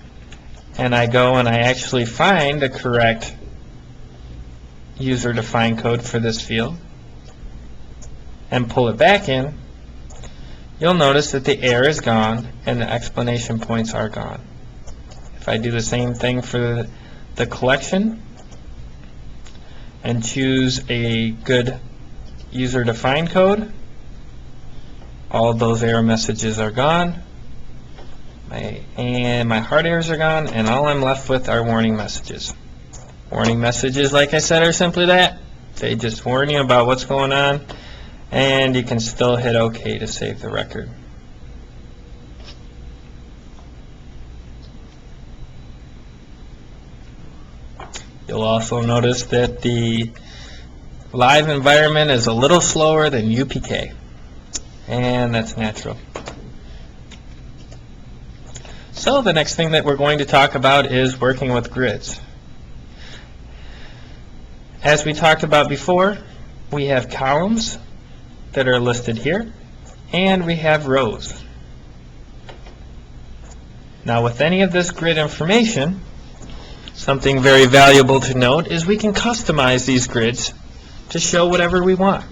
and I go and I actually find the correct user-defined code for this field, and pull it back in, you'll notice that the error is gone and the explanation points are gone. If I do the same thing for the collection and choose a good user-defined code, all of those error messages are gone, and my hard errors are gone, and all I'm left with are warning messages. Warning messages, like I said, are simply that. They just warn you about what's going on, and you can still hit OK to save the record. You'll also notice that the live environment is a little slower than UPK, and that's natural. So the next thing that we're going to talk about is working with grids. As we talked about before, we have columns that are listed here, and we have rows. Now with any of this grid information, something very valuable to note is we can customize these grids to show whatever we want.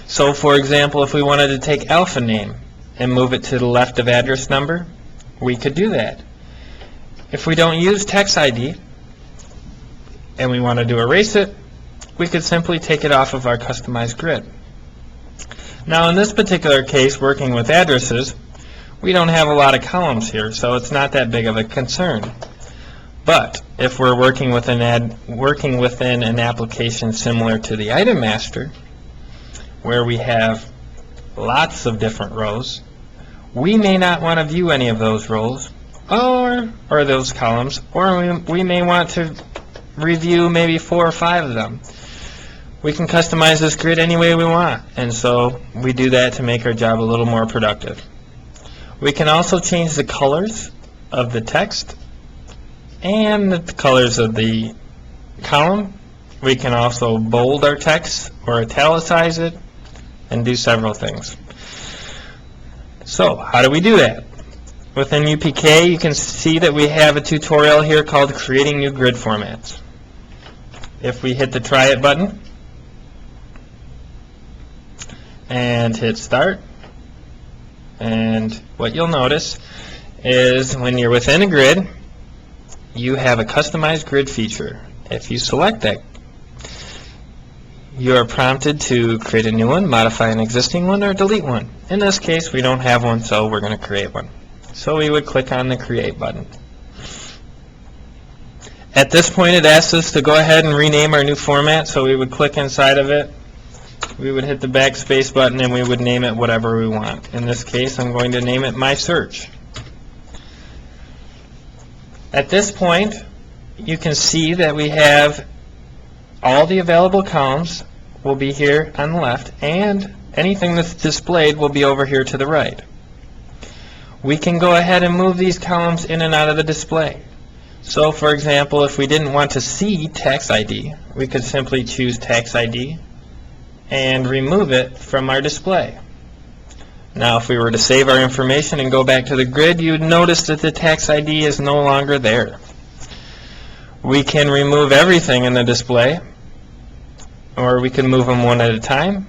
So for example, if we wanted to take alpha name and move it to the left of address number, we could do that. If we don't use text ID and we wanted to erase it, we could simply take it off of our customized grid. Now in this particular case, working with addresses, we don't have a lot of columns here, so it's not that big of a concern. But if we're working within an application similar to the Item Master, where we have lots of different rows, we may not want to view any of those rows or those columns, or we may want to review maybe 4 or 5 of them. We can customize this grid any way we want, and so we do that to make our job a little more productive. We can also change the colors of the text and the colors of the column. We can also bold our text or italicize it and do several things. So how do we do that? Within UPK, you can see that we have a tutorial here called Creating New Grid Formats. If we hit the Try It button and hit Start, and what you'll notice is when you're within a grid, you have a customized grid feature. If you select that, you are prompted to create a new one, modify an existing one, or delete one. In this case, we don't have one, so we're going to create one. So we would click on the Create button. At this point, it asks us to go ahead and rename our new format, so we would click inside of it. We would hit the backspace button, and we would name it whatever we want. In this case, I'm going to name it My Search. At this point, you can see that we have all the available columns will be here on the left, and anything that's displayed will be over here to the right. We can go ahead and move these columns in and out of the display. So for example, if we didn't want to see tax ID, we could simply choose tax ID and remove it from our display. Now if we were to save our information and go back to the grid, you would notice that the tax ID is no longer there. We can remove everything in the display, or we can move them one at a time.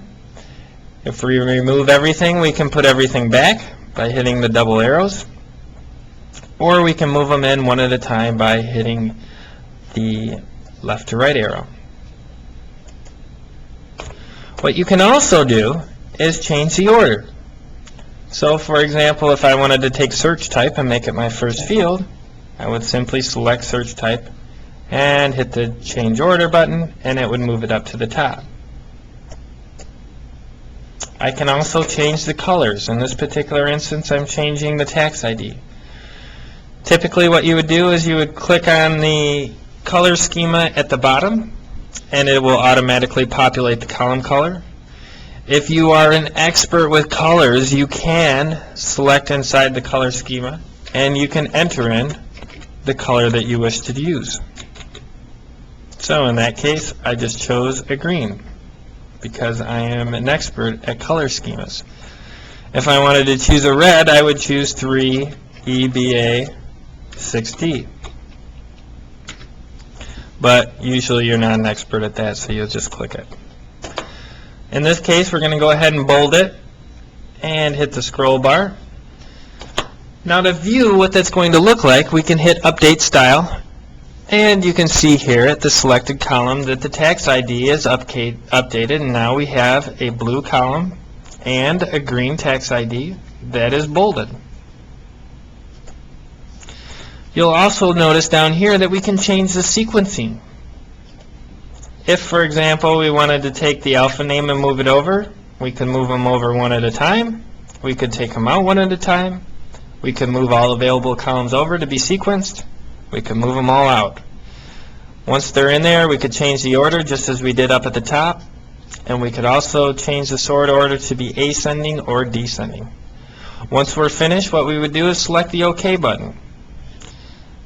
If we remove everything, we can put everything back by hitting the double arrows, or we can move them in one at a time by hitting the left to right arrow. What you can also do is change the order. So for example, if I wanted to take search type and make it my first field, I would simply select search type and hit the change order button, and it would move it up to the top. I can also change the colors. In this particular instance, I'm changing the tax ID. Typically what you would do is you would click on the color schema at the bottom, and it will automatically populate the column color. If you are an expert with colors, you can select inside the color schema, and you can enter in the color that you wish to use. So in that case, I just chose a green, because I am an expert at color schemas. If I wanted to choose a red, I would choose 3 EBA 6D. But usually you're not an expert at that, so you'll just click it. In this case, we're going to go ahead and bold it and hit the scroll bar. Now to view what that's going to look like, we can hit Update Style, and you can see here at the selected column that the tax ID is updated, and now we have a blue column and a green tax ID that is bolded. You'll also notice down here that we can change the sequencing. If, for example, we wanted to take the alpha name and move it over, we can move them over one at a time. We could take them out one at a time. We could move all available columns over to be sequenced. We could move them all out. Once they're in there, we could change the order just as we did up at the top, and we could also change the sort order to be ascending or descending. Once we're finished, what we would do is select the OK button.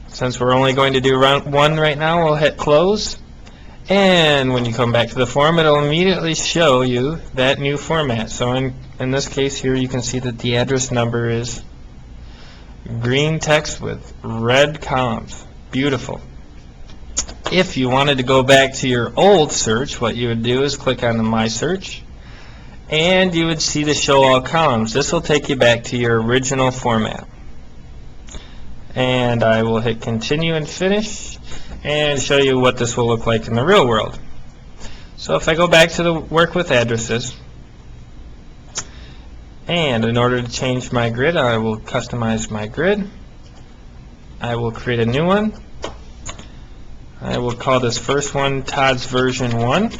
Since we're only going to do round 1 right now, we'll hit Close, and when you come back to the form, it'll immediately show you that new format. So in this case here, you can see that the address number is green text with red columns. Beautiful. If you wanted to go back to your old search, what you would do is click on the My Search, and you would see the Show All Columns. This will take you back to your original format. And I will hit Continue and Finish and show you what this will look like in the real world. So if I go back to the Work with Addresses, and in order to change my grid, I will customize my grid. I will create a new one. I will call this first one Todd's version 1.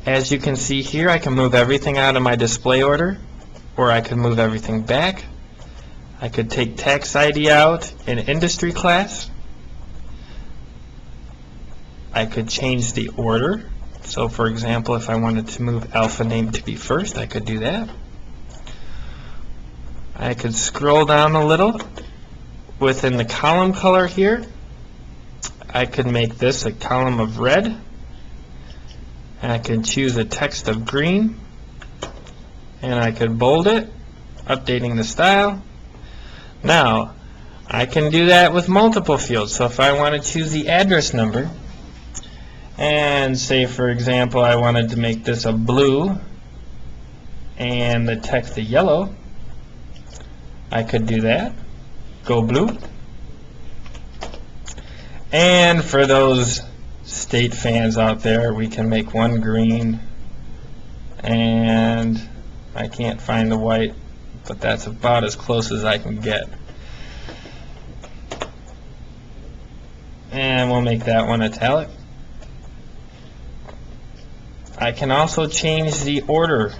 As you can see here, I can move everything out of my display order, or I can move everything back. I could take tax ID out in industry class. I could change the order. So for example, if I wanted to move alpha name to be first, I could do that. I could scroll down a little. Within the column color here, I could make this a column of red, and I could choose a text of green, and I could bold it, updating the style. Now, I can do that with multiple fields. So if I want to choose the address number, and say for example I wanted to make this a blue and the text a yellow, I could do that. Go blue. And for those state fans out there, we can make one green, and I can't find the white, but that's about as close as I can get. And we'll make that one italic. I can also change the order.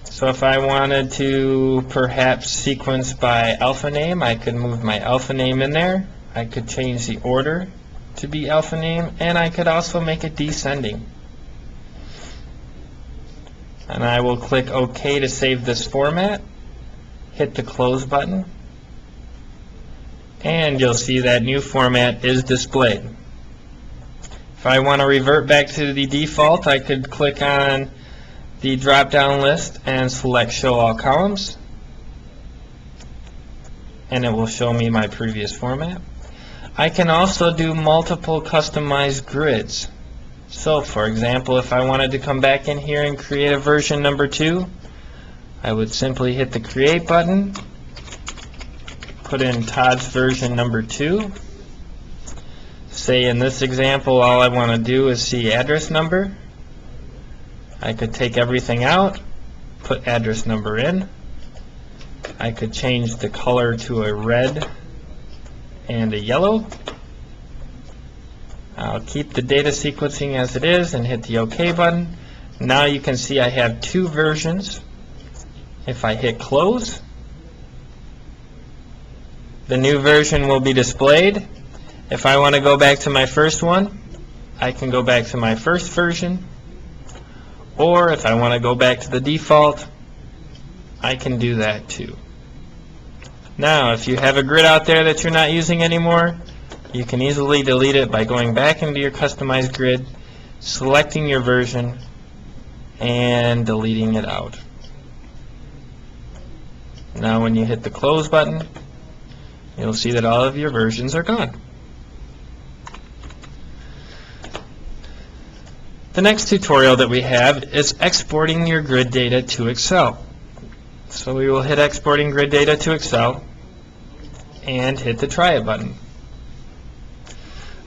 So if I wanted to perhaps sequence by alpha name, I could move my alpha name in there. I could change the order to be alpha name, and I could also make it descending. and I will click OK to save this format. Hit the close button, and you'll see that new format is displayed. If I want to revert back to the default, I could click on the drop-down list and select Show All Columns, and it will show me my previous format. I can also do multiple customized grids. So, for example, if I wanted to come back in here and create a version number 2, I would simply hit the Create button, put in Todd's version number 2. Say in this example, all I want to do is see address number. I could take everything out, put address number in. I could change the color to a red and a yellow. I'll keep the data sequencing as it is and hit the OK button. Now you can see I have 2 versions. If I hit close, the new version will be displayed. If I want to go back to my first one, I can go back to my first version. Or if I want to go back to the default, I can do that too. Now, if you have a grid out there that you're not using anymore, you can easily delete it by going back into your customized grid, selecting your version, and deleting it out. Now when you hit the close button, you'll see that all of your versions are gone. The next tutorial that we have is exporting your grid data to Excel. So we will hit Exporting Grid Data to Excel and hit the Try It button.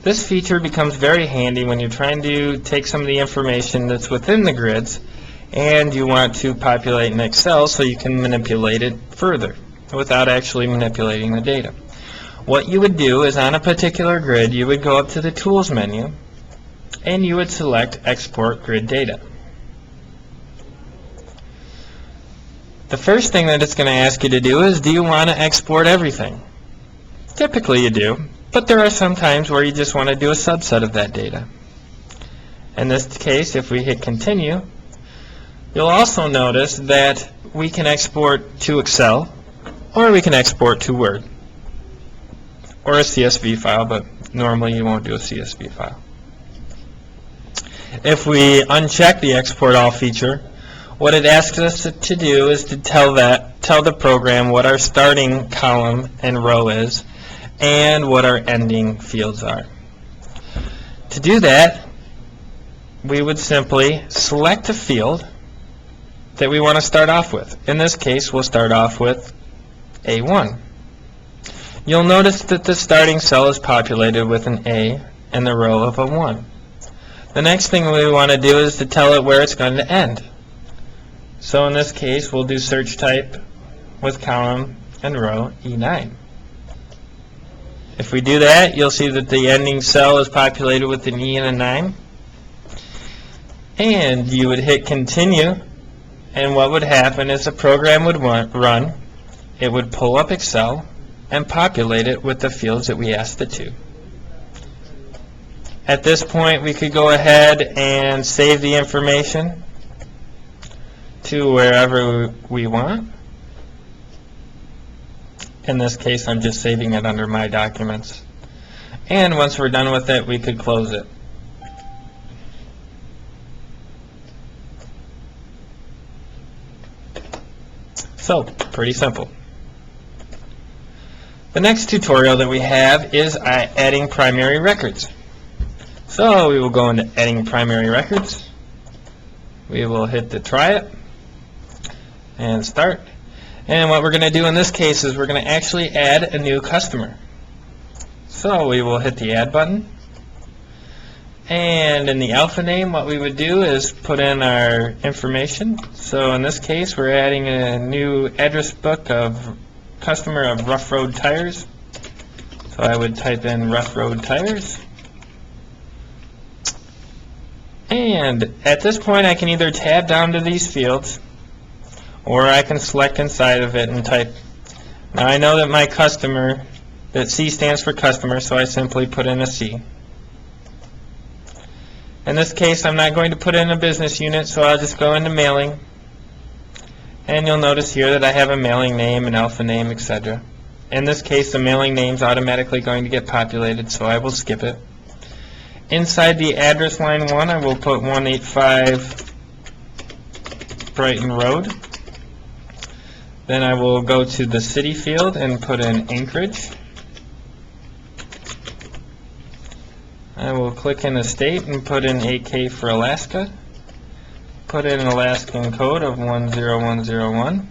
This feature becomes very handy when you're trying to take some of the information that's within the grids and you want to populate in Excel so you can manipulate it further without actually manipulating the data. What you would do is on a particular grid, you would go up to the Tools menu and you would select Export Grid Data. The first thing that it's going to ask you to do is, do you want to export everything? Typically you do, but there are some times where you just want to do a subset of that data. In this case, if we hit Continue, you'll also notice that we can export to Excel, or we can export to Word, or a CSV file, but normally you won't do a CSV file. If we uncheck the Export All feature, what it asks us to do is to tell the program what our starting column and row is and what our ending fields are. To do that, we would simply select a field that we want to start off with. In this case, we'll start off with A1. You'll notice that the starting cell is populated with an A and the row of a 1. The next thing we want to do is to tell it where it's going to end. So in this case, we'll do search type with column and row E9. If we do that, you'll see that the ending cell is populated with an E and a 9. And you would hit Continue, and what would happen is the program would run. It would pull up Excel and populate it with the fields that we asked it to. At this point, we could go ahead and save the information to wherever we want. In this case, I'm just saving it under My Documents. And once we're done with it, we could close it. So, pretty simple. The next tutorial that we have is adding primary records. So we will go into Adding Primary Records. We will hit the Try It and Start. And what we're going to do in this case is we're going to actually add a new customer. So we will hit the Add button. And in the alpha name, what we would do is put in our information. So in this case, we're adding a new address book of customer of Rough Road Tires. So I would type in Rough Road Tires. And at this point, I can either tab down to these fields, or I can select inside of it and type. Now I know that my customer, that C stands for customer, so I simply put in a C. In this case, I'm not going to put in a business unit, so I'll just go into mailing, And you'll notice here that I have a mailing name, an alpha name, etc. In this case, the mailing name is automatically going to get populated, so I will skip it. Inside the address line 1, I will put 185 Brighton Road. Then I will go to the city field and put in Anchorage. I will click in the state and put in AK for Alaska. Put in an Alaskan code of 10101.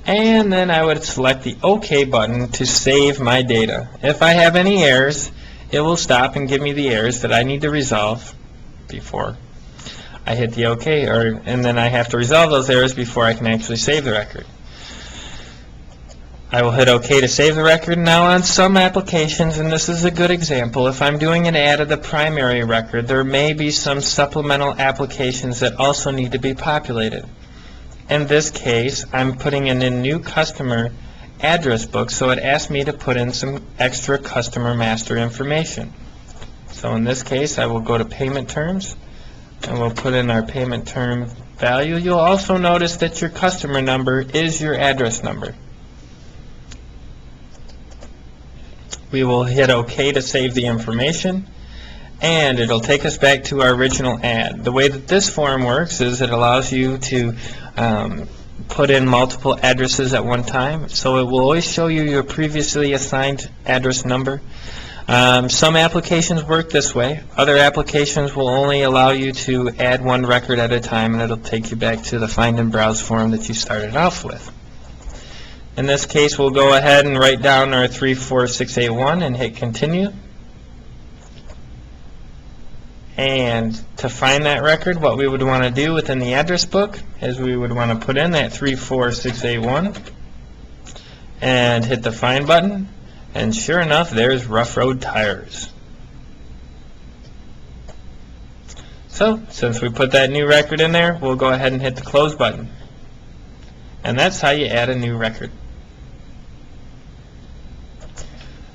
And then I would select the OK button to save my data. If I have any errors, it will stop and give me the errors that I need to resolve before I hit the OK, and then I have to resolve those errors before I can actually save the record. I will hit OK to save the record. Now on some applications, and this is a good example, if I'm doing an add of the primary record, there may be some supplemental applications that also need to be populated. In this case, I'm putting in a new customer address book, so it asked me to put in some extra customer master information. So in this case, I will go to payment terms, and we'll put in our payment term value. You'll also notice that your customer number is your address number. We will hit OK to save the information, and it'll take us back to our original ad. The way that this form works is it allows you to put in multiple addresses at one time, so it will always show you your previously assigned address number. Some applications work this way. Other applications will only allow you to add one record at a time, and it'll take you back to the find and browse form that you started off with. In this case, we'll go ahead and write down our 34681 and hit continue. And to find that record, what we would want to do within the address book is we would want to put in that 34681 and hit the find button, and sure enough, there's Rough Road Tires. So since we put that new record in there, we'll go ahead and hit the close button. And that's how you add a new record.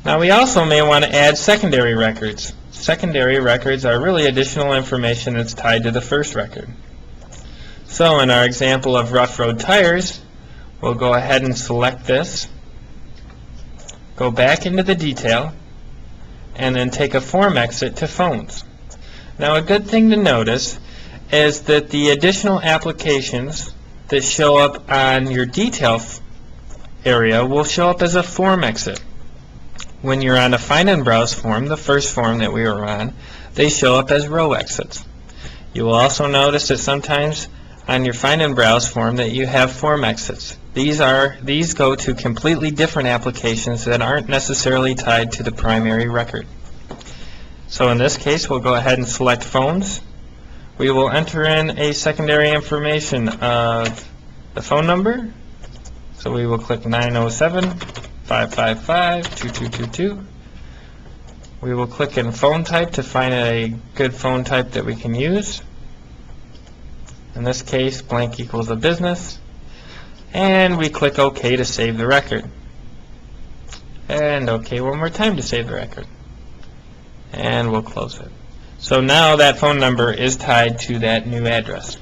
Now we also may want to add secondary records. Secondary records are really additional information that's tied to the first record. So in our example of Rough Road Tires, we'll go ahead and select this, go back into the detail, and then take a form exit to phones. Now a good thing to notice is that the additional applications that show up on your detail area will show up as a form exit. When you're on a find and browse form, the first form that we were on, they show up as row exits. You will also notice that sometimes on your find and browse form that you have form exits. These go to completely different applications that aren't necessarily tied to the primary record. So in this case, we'll go ahead and select phones. We will enter in a secondary information of the phone number. So we will click 907-555-2222. We will click in phone type to find a good phone type that we can use. In this case, blank equals a business. And we click OK to save the record. And OK one more time to save the record. And we'll close it. So now that phone number is tied to that new address.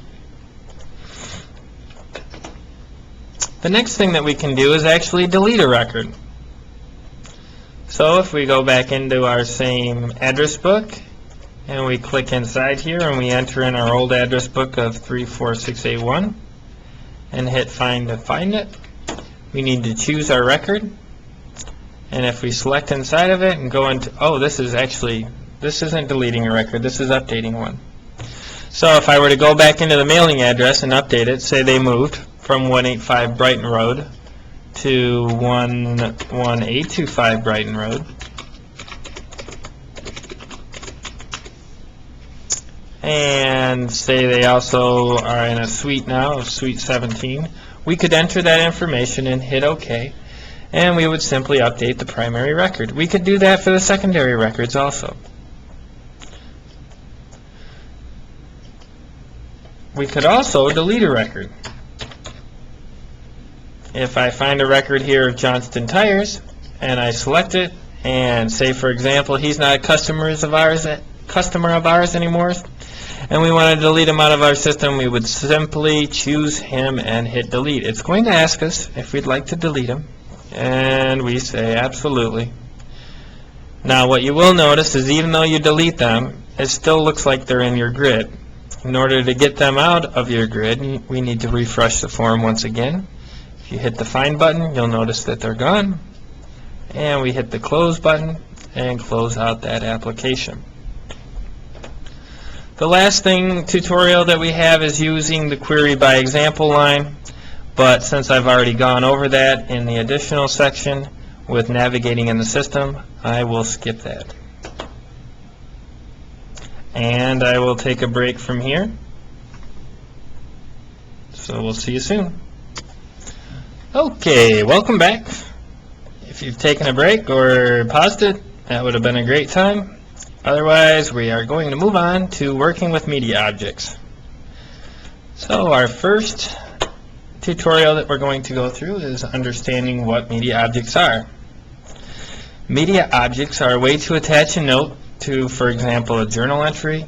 The next thing that we can do is actually delete a record. So if we go back into our same address book and we click inside here and we enter in our old address book of 34681 and hit find to find it, we need to choose our record, and if we select inside of it and go into, this isn't deleting a record, this is updating one. So if I were to go back into the mailing address and update it, say they moved from 185 Brighton Road to 11825 Brighton Road, and say they also are in a suite now of Suite 17, we could enter that information and hit OK, and we would simply update the primary record. We could do that for the secondary records also. We could also delete a record. If I find a record here of Johnston Tires and I select it, and say for example he's not a customer of ours anymore, and we want to delete him out of our system, we would simply choose him and hit delete. It's going to ask us if we'd like to delete him, and we say absolutely. Now what you will notice is even though you delete them, it still looks like they're in your grid. In order to get them out of your grid, we need to refresh the form once again. If you hit the Find button, you'll notice that they're gone. And we hit the Close button and close out that application. The last tutorial that we have is using the Query by Example line, but since I've already gone over that in the additional section with navigating in the system, I will skip that. And I will take a break from here. So we'll see you soon. Okay, welcome back. If you've taken a break or paused it, that would have been a great time. Otherwise, we are going to move on to working with media objects. So our first tutorial that we're going to go through is understanding what media objects are. Media objects are a way to attach a note to, for example, a journal entry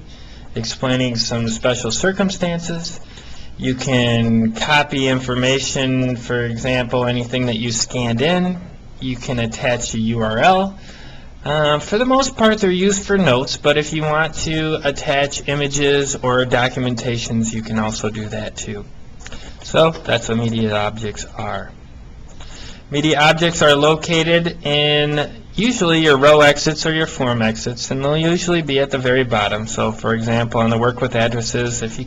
explaining some special circumstances. You can copy information, for example, anything that you scanned in. You can attach a URL. For the most part, they're used for notes, but if you want to attach images or documentations, you can also do that too. So that's what media objects are. Media objects are located in usually your row exits or your form exits, and they'll usually be at the very bottom. So for example, on the Work with Addresses, if you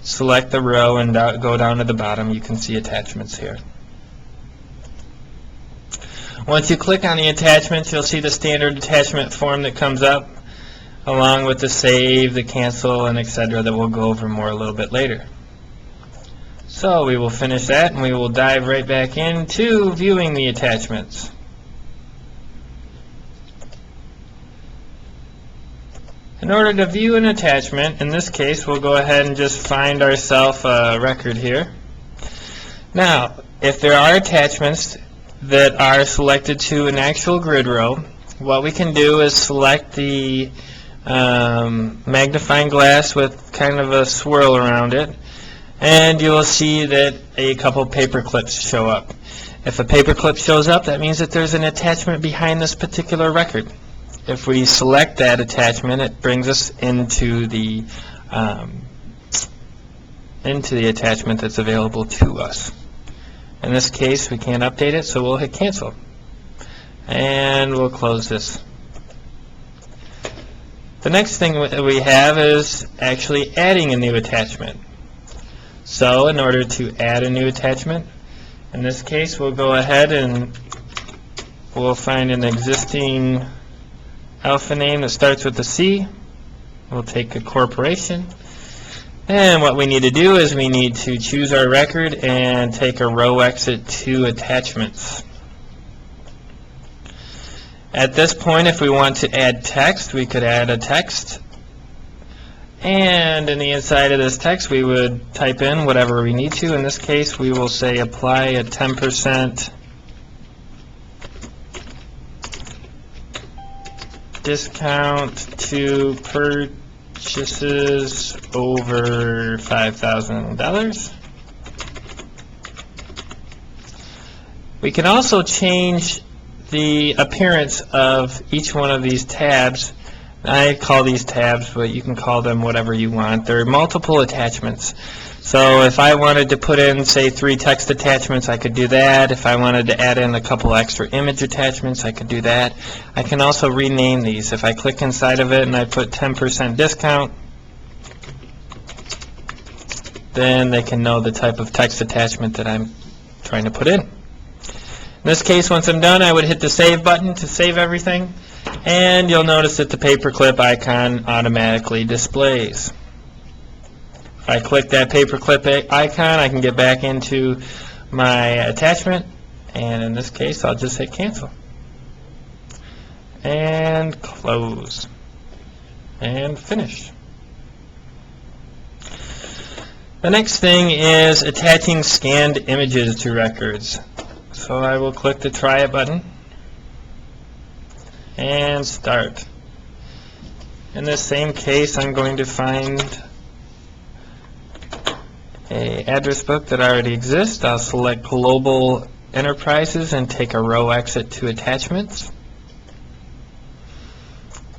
select the row and go down to the bottom, you can see attachments here. Once you click on the attachments, you'll see the standard attachment form that comes up, along with the save, the cancel, and etc. that we'll go over more a little bit later. So we will finish that, and we will dive right back into viewing the attachments. In order to view an attachment, in this case, we'll go ahead and just find ourselves a record here. Now, if there are attachments that are selected to an actual grid row, what we can do is select the magnifying glass with kind of a swirl around it, and you will see that a couple paper clips show up. If a paper clip shows up, that means that there's an attachment behind this particular record. If we select that attachment, it brings us into the attachment that's available to us. In this case, we can't update it, so we'll hit cancel. And we'll close this. The next thing we have is actually adding a new attachment. So in order to add a new attachment, in this case, we'll go ahead and we'll find an existing alpha name that starts with a C. We'll take a corporation. And what we need to do is we need to choose our record and take a row exit to attachments. At this point, if we want to add text, we could add a text. And in the inside of this text, we would type in whatever we need to. In this case, we will say apply a 10% discount to purchases over $5,000. We can also change the appearance of each one of these tabs. I call these tabs, but you can call them whatever you want. There are multiple attachments. So if I wanted to put in, say, 3 text attachments, I could do that. If I wanted to add in a couple extra image attachments, I could do that. I can also rename these. If I click inside of it and I put 10% discount, then they can know the type of text attachment that I'm trying to put in. In this case, once I'm done, I would hit the Save button to save everything, and you'll notice that the paperclip icon automatically displays. If I click that paperclip icon, I can get back into my attachment, and in this case, I'll just hit Cancel. And Close. And Finish. The next thing is attaching scanned images to records. So I will click the Try It button and start. In this same case, I'm going to find a address book that already exists. I'll select Global Enterprises and take a row exit to Attachments.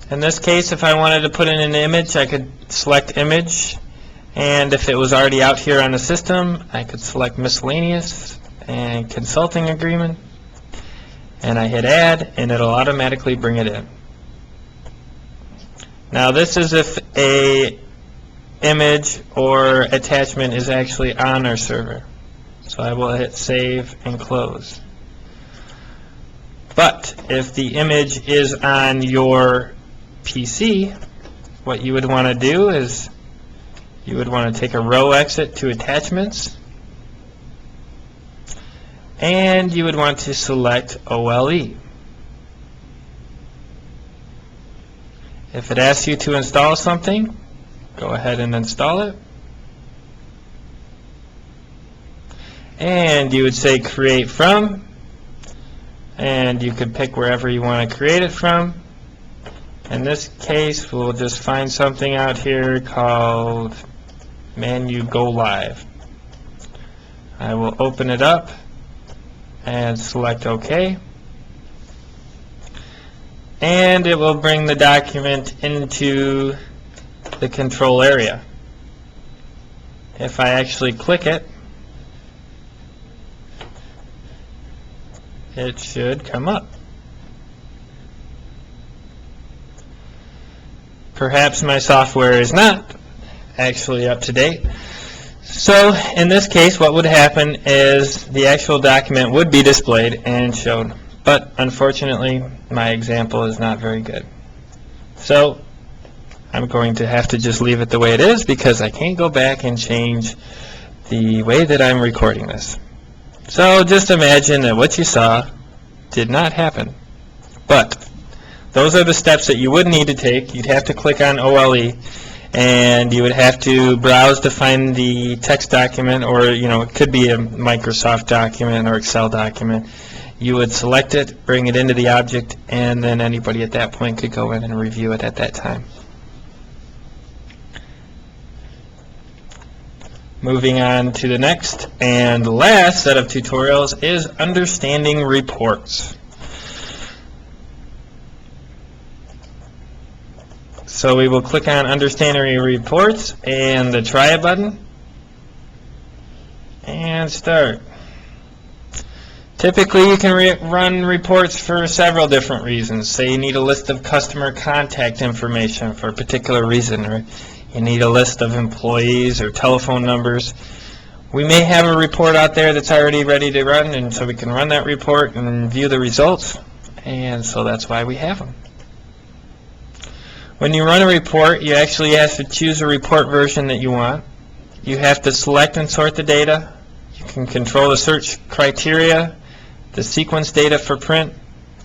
In this case, if I wanted to put in an image, I could select Image, and if it was already out here on the system, I could select Miscellaneous and Consulting Agreement, and I hit Add, and it'll automatically bring it in. Now this is if a image or attachment is actually on our server. So I will hit Save and Close. But if the image is on your PC, what you would want to do is you would want to take a row exit to Attachments, and you would want to select OLE. If it asks you to install something, go ahead and install it. And you would say Create From, and you could pick wherever you want to create it from. In this case, we'll just find something out here called Menu Go Live. I will open it up and select OK. And it will bring the document into the control area. If I actually click it, it should come up. Perhaps my software is not actually up to date. So in this case, what would happen is the actual document would be displayed and shown. But unfortunately, my example is not very good. So I'm going to have to just leave it the way it is because I can't go back and change the way that I'm recording this. So just imagine that what you saw did not happen. But those are the steps that you would need to take. You'd have to click on OLE, and you would have to browse to find the text document, or it could be a Microsoft document or Excel document. You would select it, bring it into the object, and then anybody at that point could go in and review it at that time. Moving on to the next and last set of tutorials is understanding reports. So we will click on Understanding Reports and the Try It button and start. Typically, you can run reports for several different reasons. Say you need a list of customer contact information for a particular reason, or you need a list of employees or telephone numbers. We may have a report out there that's already ready to run, and so we can run that report and view the results, and so that's why we have them. When you run a report, you actually have to choose a report version that you want. You have to select and sort the data. You can control the search criteria, the sequence data for print.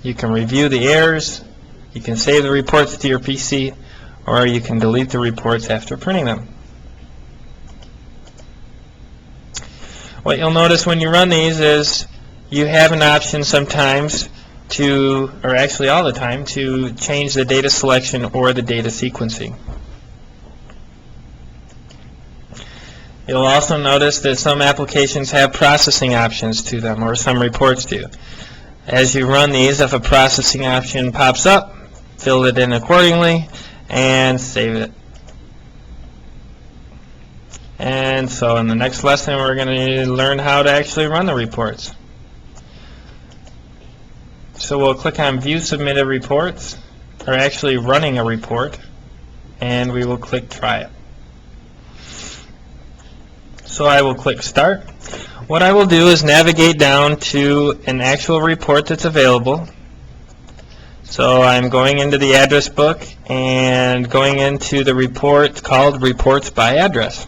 You can review the errors. You can save the reports to your PC, or you can delete the reports after printing them. What you'll notice when you run these is you have an option sometimes to, or actually all the time, to change the data selection or the data sequencing. You'll also notice that some applications have processing options to them, or some reports do. As you run these, if a processing option pops up, fill it in accordingly and save it. And so in the next lesson, we're going to learn how to actually run the reports. So we'll click on View Submitted Reports, or actually running a report, and we will click Try It. So I will click Start. What I will do is navigate down to an actual report that's available. So I'm going into the address book and going into the report called Reports by Address.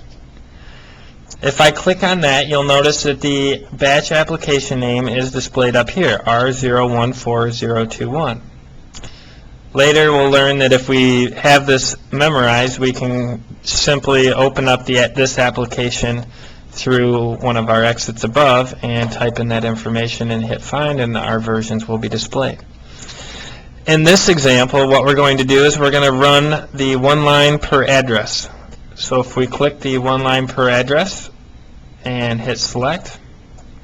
If I click on that, you'll notice that the batch application name is displayed up here, R014021. Later we'll learn that if we have this memorized, we can simply open up this application through one of our exits above and type in that information and hit Find, and our versions will be displayed. In this example, what we're going to do is we're going to run the one line per address. So if we click the one line per address, and hit select.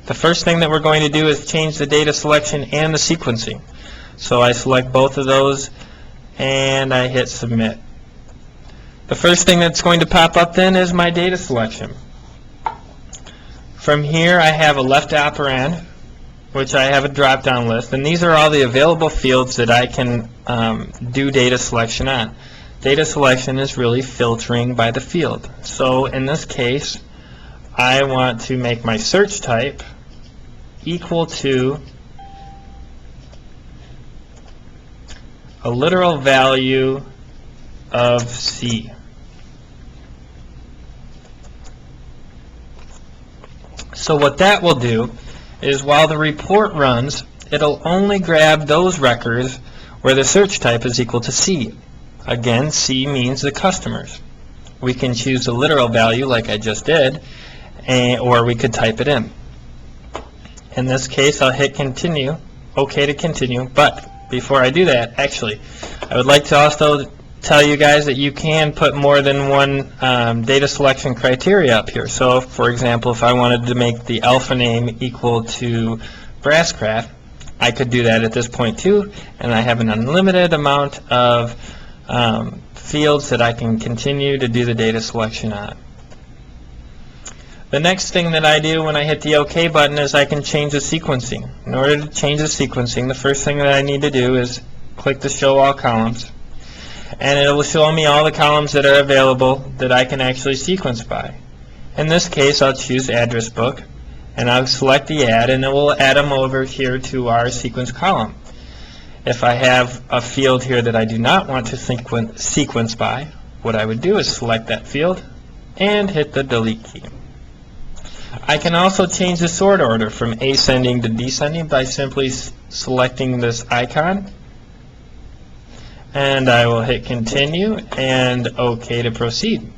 The first thing that we're going to do is change the data selection and the sequencing. So I select both of those and I hit submit. The first thing that's going to pop up then is my data selection. From here I have a left operand, which I have a drop-down list, and these are all the available fields that I can do data selection on. Data selection is really filtering by the field. So in this case, I want to make my search type equal to a literal value of C. So what that will do is while the report runs, it'll only grab those records where the search type is equal to C. Again, C means the customers. We can choose the literal value like I just did, or we could type it in. In this case, I'll hit continue, OK to continue, but before I do that, actually, I would like to also tell you guys that you can put more than one data selection criteria up here. So, for example, if I wanted to make the alpha name equal to Brasscraft, I could do that at this point too, and I have an unlimited amount of fields that I can continue to do the data selection on. The next thing that I do when I hit the OK button is I can change the sequencing. In order to change the sequencing, the first thing that I need to do is click the Show All Columns, and it will show me all the columns that are available that I can actually sequence by. In this case, I'll choose Address Book, and I'll select the add, and it will add them over here to our sequence column. If I have a field here that I do not want to sequence by, what I would do is select that field and hit the delete key. I can also change the sort order from ascending to descending by simply selecting this icon, and I will hit continue and OK to proceed.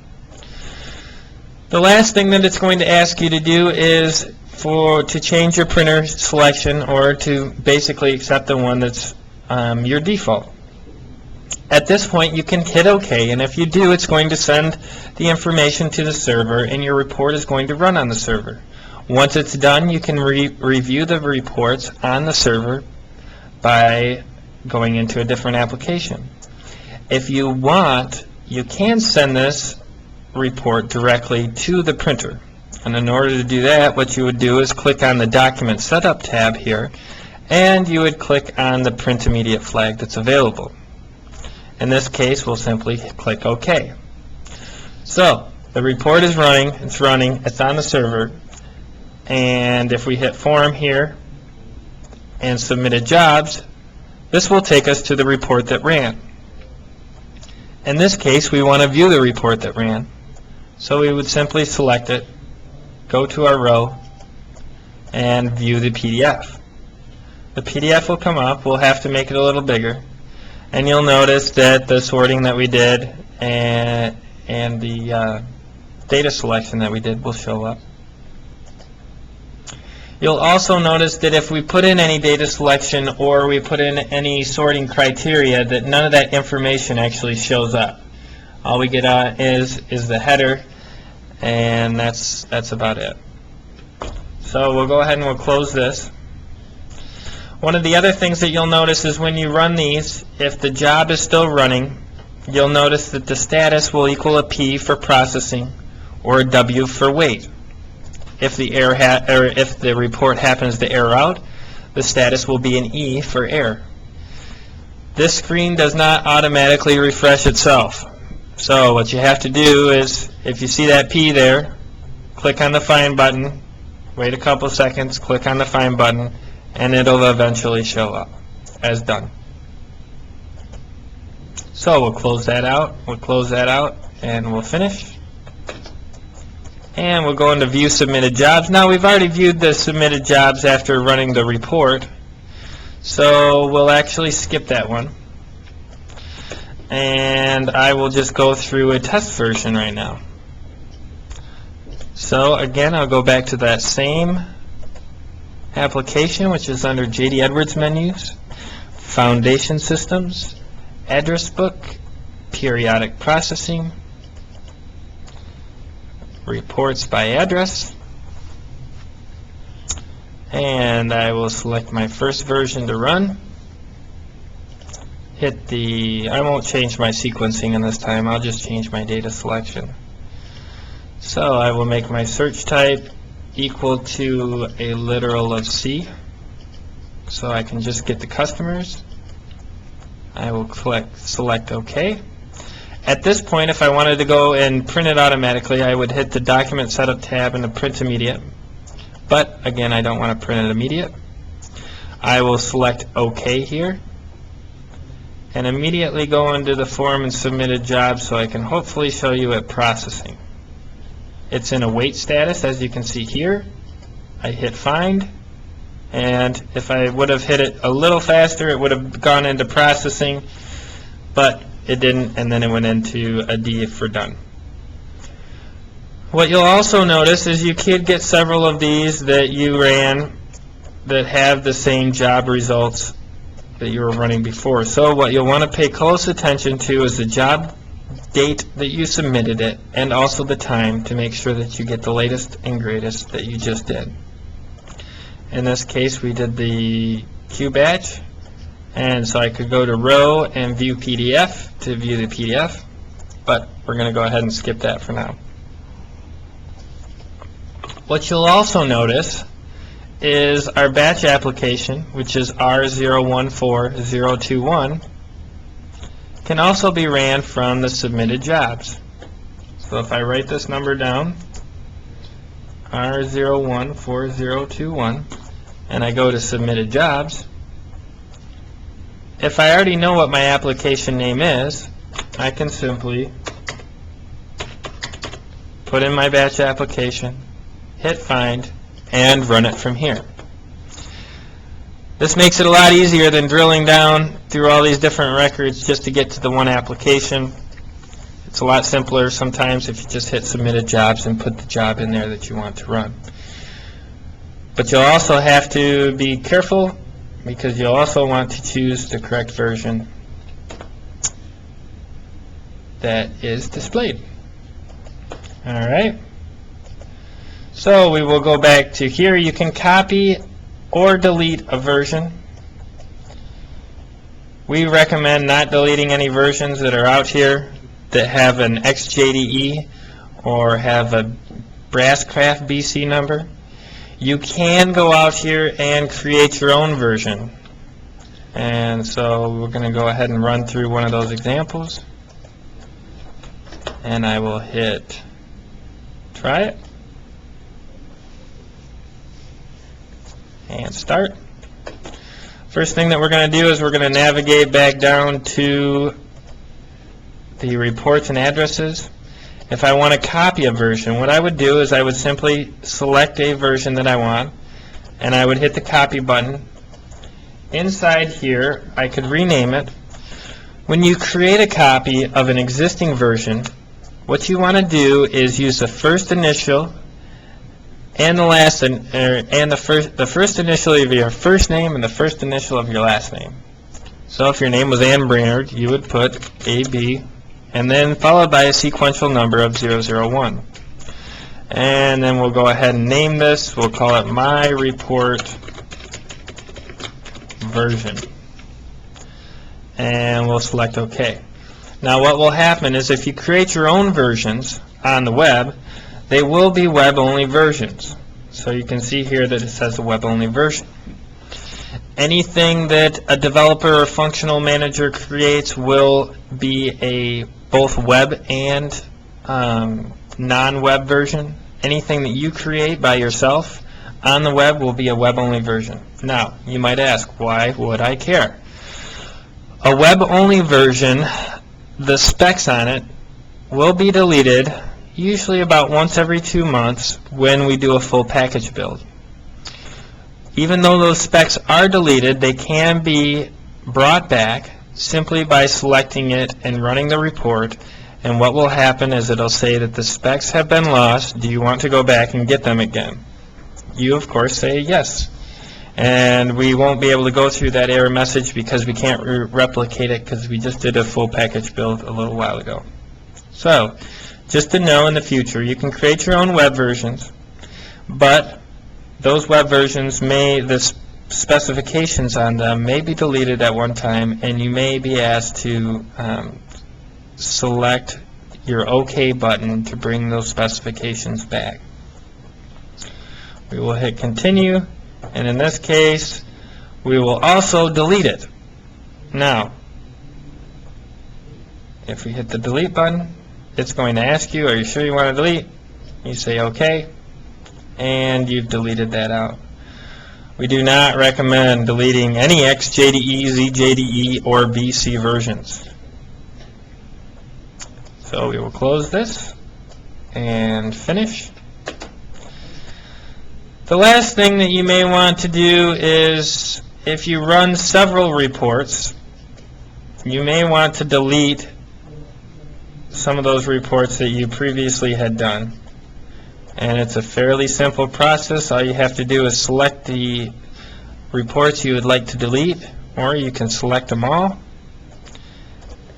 The last thing that it's going to ask you to do is to change your printer selection, or to basically accept the one that's your default. At this point, you can hit OK, and if you do, it's going to send the information to the server, and your report is going to run on the server. Once it's done, you can review the reports on the server by going into a different application. If you want, you can send this report directly to the printer. And in order to do that, what you would do is click on the Document Setup tab here, and you would click on the Print Immediate flag that's available. In this case, we'll simply click OK. So, the report is running, it's on the server, and if we hit Form here and Submitted Jobs, this will take us to the report that ran. In this case, we want to view the report that ran, so we would simply select it, go to our row, and view the PDF. The PDF will come up. We'll have to make it a little bigger. And you'll notice that the sorting that we did and the data selection that we did will show up. You'll also notice that if we put in any data selection or we put in any sorting criteria, that none of that information actually shows up. All we get is the header, and that's about it. So we'll go ahead and we'll close this. One of the other things that you'll notice is when you run these, if the job is still running, you'll notice that the status will equal a P for processing or a W for wait. If the report happens to error out, the status will be an E for error. This screen does not automatically refresh itself. So what you have to do is, if you see that P there, click on the Find button, wait a couple seconds, click on the Find button, and it'll eventually show up as done. So we'll close that out, and we'll finish. And we'll go into View Submitted Jobs. Now we've already viewed the submitted jobs after running the report, so we'll actually skip that one. And I will just go through a test version right now. So again, I'll go back to that same application, which is under JD Edwards menus, Foundation Systems, Address Book, Periodic Processing, Reports by Address, and I will select my first version to run. Hit the, I won't change my sequencing in this time, I'll just change my data selection. So I will make my search type equal to a literal of C, so I can just get the customers. I will select OK. At this point, if I wanted to go and print it automatically, I would hit the Document Setup tab and the Print Immediate. But again, I don't want to print it immediate. I will select OK here, and immediately go into the form and submitted jobs so I can hopefully show you it processing. It's in a wait status, as you can see here. I hit find, and if I would have hit it a little faster, it would have gone into processing, but it didn't, and then it went into a D for done. What you'll also notice is you could get several of these that you ran that have the same job results that you were running before. So what you'll want to pay close attention to is the job date that you submitted it, and also the time, to make sure that you get the latest and greatest that you just did. In this case, we did the Q batch, and so I could go to row and view PDF to view the PDF, but we're going to go ahead and skip that for now. What you'll also notice is our batch application, which is R014021, can also be ran from the submitted jobs. So if I write this number down, R014021, and I go to submitted jobs, if I already know what my application name is, I can simply put in my batch application, hit find, and run it from here. This makes it a lot easier than drilling down through all these different records just to get to the one application. It's a lot simpler sometimes if you just hit submitted jobs and put the job in there that you want to run. But you'll also have to be careful, because you'll also want to choose the correct version that is displayed. Alright, so we will go back to here. You can copy or delete a version. We recommend not deleting any versions that are out here that have an JDE or have a Brasscraft BC number. You can go out here and create your own version. And so we're going to go ahead and run through one of those examples. And I will hit try it. And start. First thing that we're going to do is we're going to navigate back down to the reports and addresses. If I want to copy a version, what I would do is I would simply select a version that I want, and I would hit the copy button. Inside here, I could rename it. When you create a copy of an existing version, what you want to do is use the first initial and the last, and the first initial of your first name and the first initial of your last name. So if your name was Ann Brainerd, you would put AB, and then followed by a sequential number of 001. And then we'll go ahead and name this. We'll call it My Report Version. And we'll select OK. Now what will happen is if you create your own versions on the web, they will be web-only versions. So you can see here that it says a web-only version. Anything that a developer or functional manager creates will be a both web and non-web version. Anything that you create by yourself on the web will be a web-only version. Now, you might ask, why would I care? A web-only version, the specs on it will be deleted usually about once every 2 months when we do a full package build. Even though those specs are deleted, they can be brought back simply by selecting it and running the report. And what will happen is it'll say that the specs have been lost. Do you want to go back and get them again? You, of course, say yes. And we won't be able to go through that error message because we can't replicate it because we just did a full package build a little while ago. So, just to know in the future, you can create your own web versions, but those web versions the specifications on them may be deleted at one time, and you may be asked to select your OK button to bring those specifications back. We will hit continue, and in this case we will also delete it. Now, if we hit the delete button, it's going to ask you, are you sure you want to delete? You say OK, and you've deleted that out. We do not recommend deleting any XJDE, ZJDE, or BC versions. So we will close this and finish. The last thing that you may want to do is, if you run several reports, you may want to delete some of those reports that you previously had done. And it's a fairly simple process. All you have to do is select the reports you would like to delete, or you can select them all,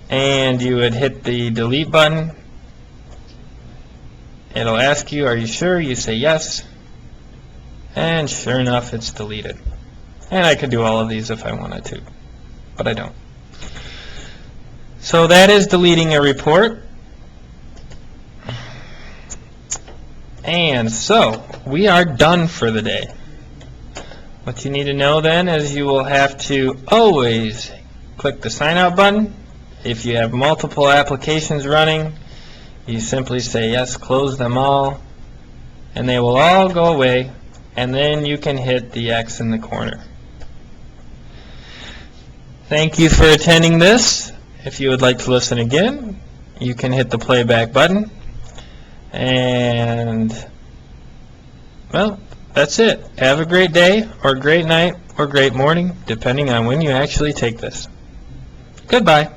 and you would hit the delete button. It'll ask you, are you sure? You say yes, and sure enough, it's deleted. And I could do all of these if I wanted to, but I don't. So that is deleting a report. And so we are done for the day. What you need to know then is you will have to always click the sign out button. If you have multiple applications running, you simply say yes, close them all, and they will all go away, and then you can hit the X in the corner. Thank you for attending this. If you would like to listen again, you can hit the playback button. And, well, that's it. Have a great day, or great night, or great morning, depending on when you actually take this. Goodbye.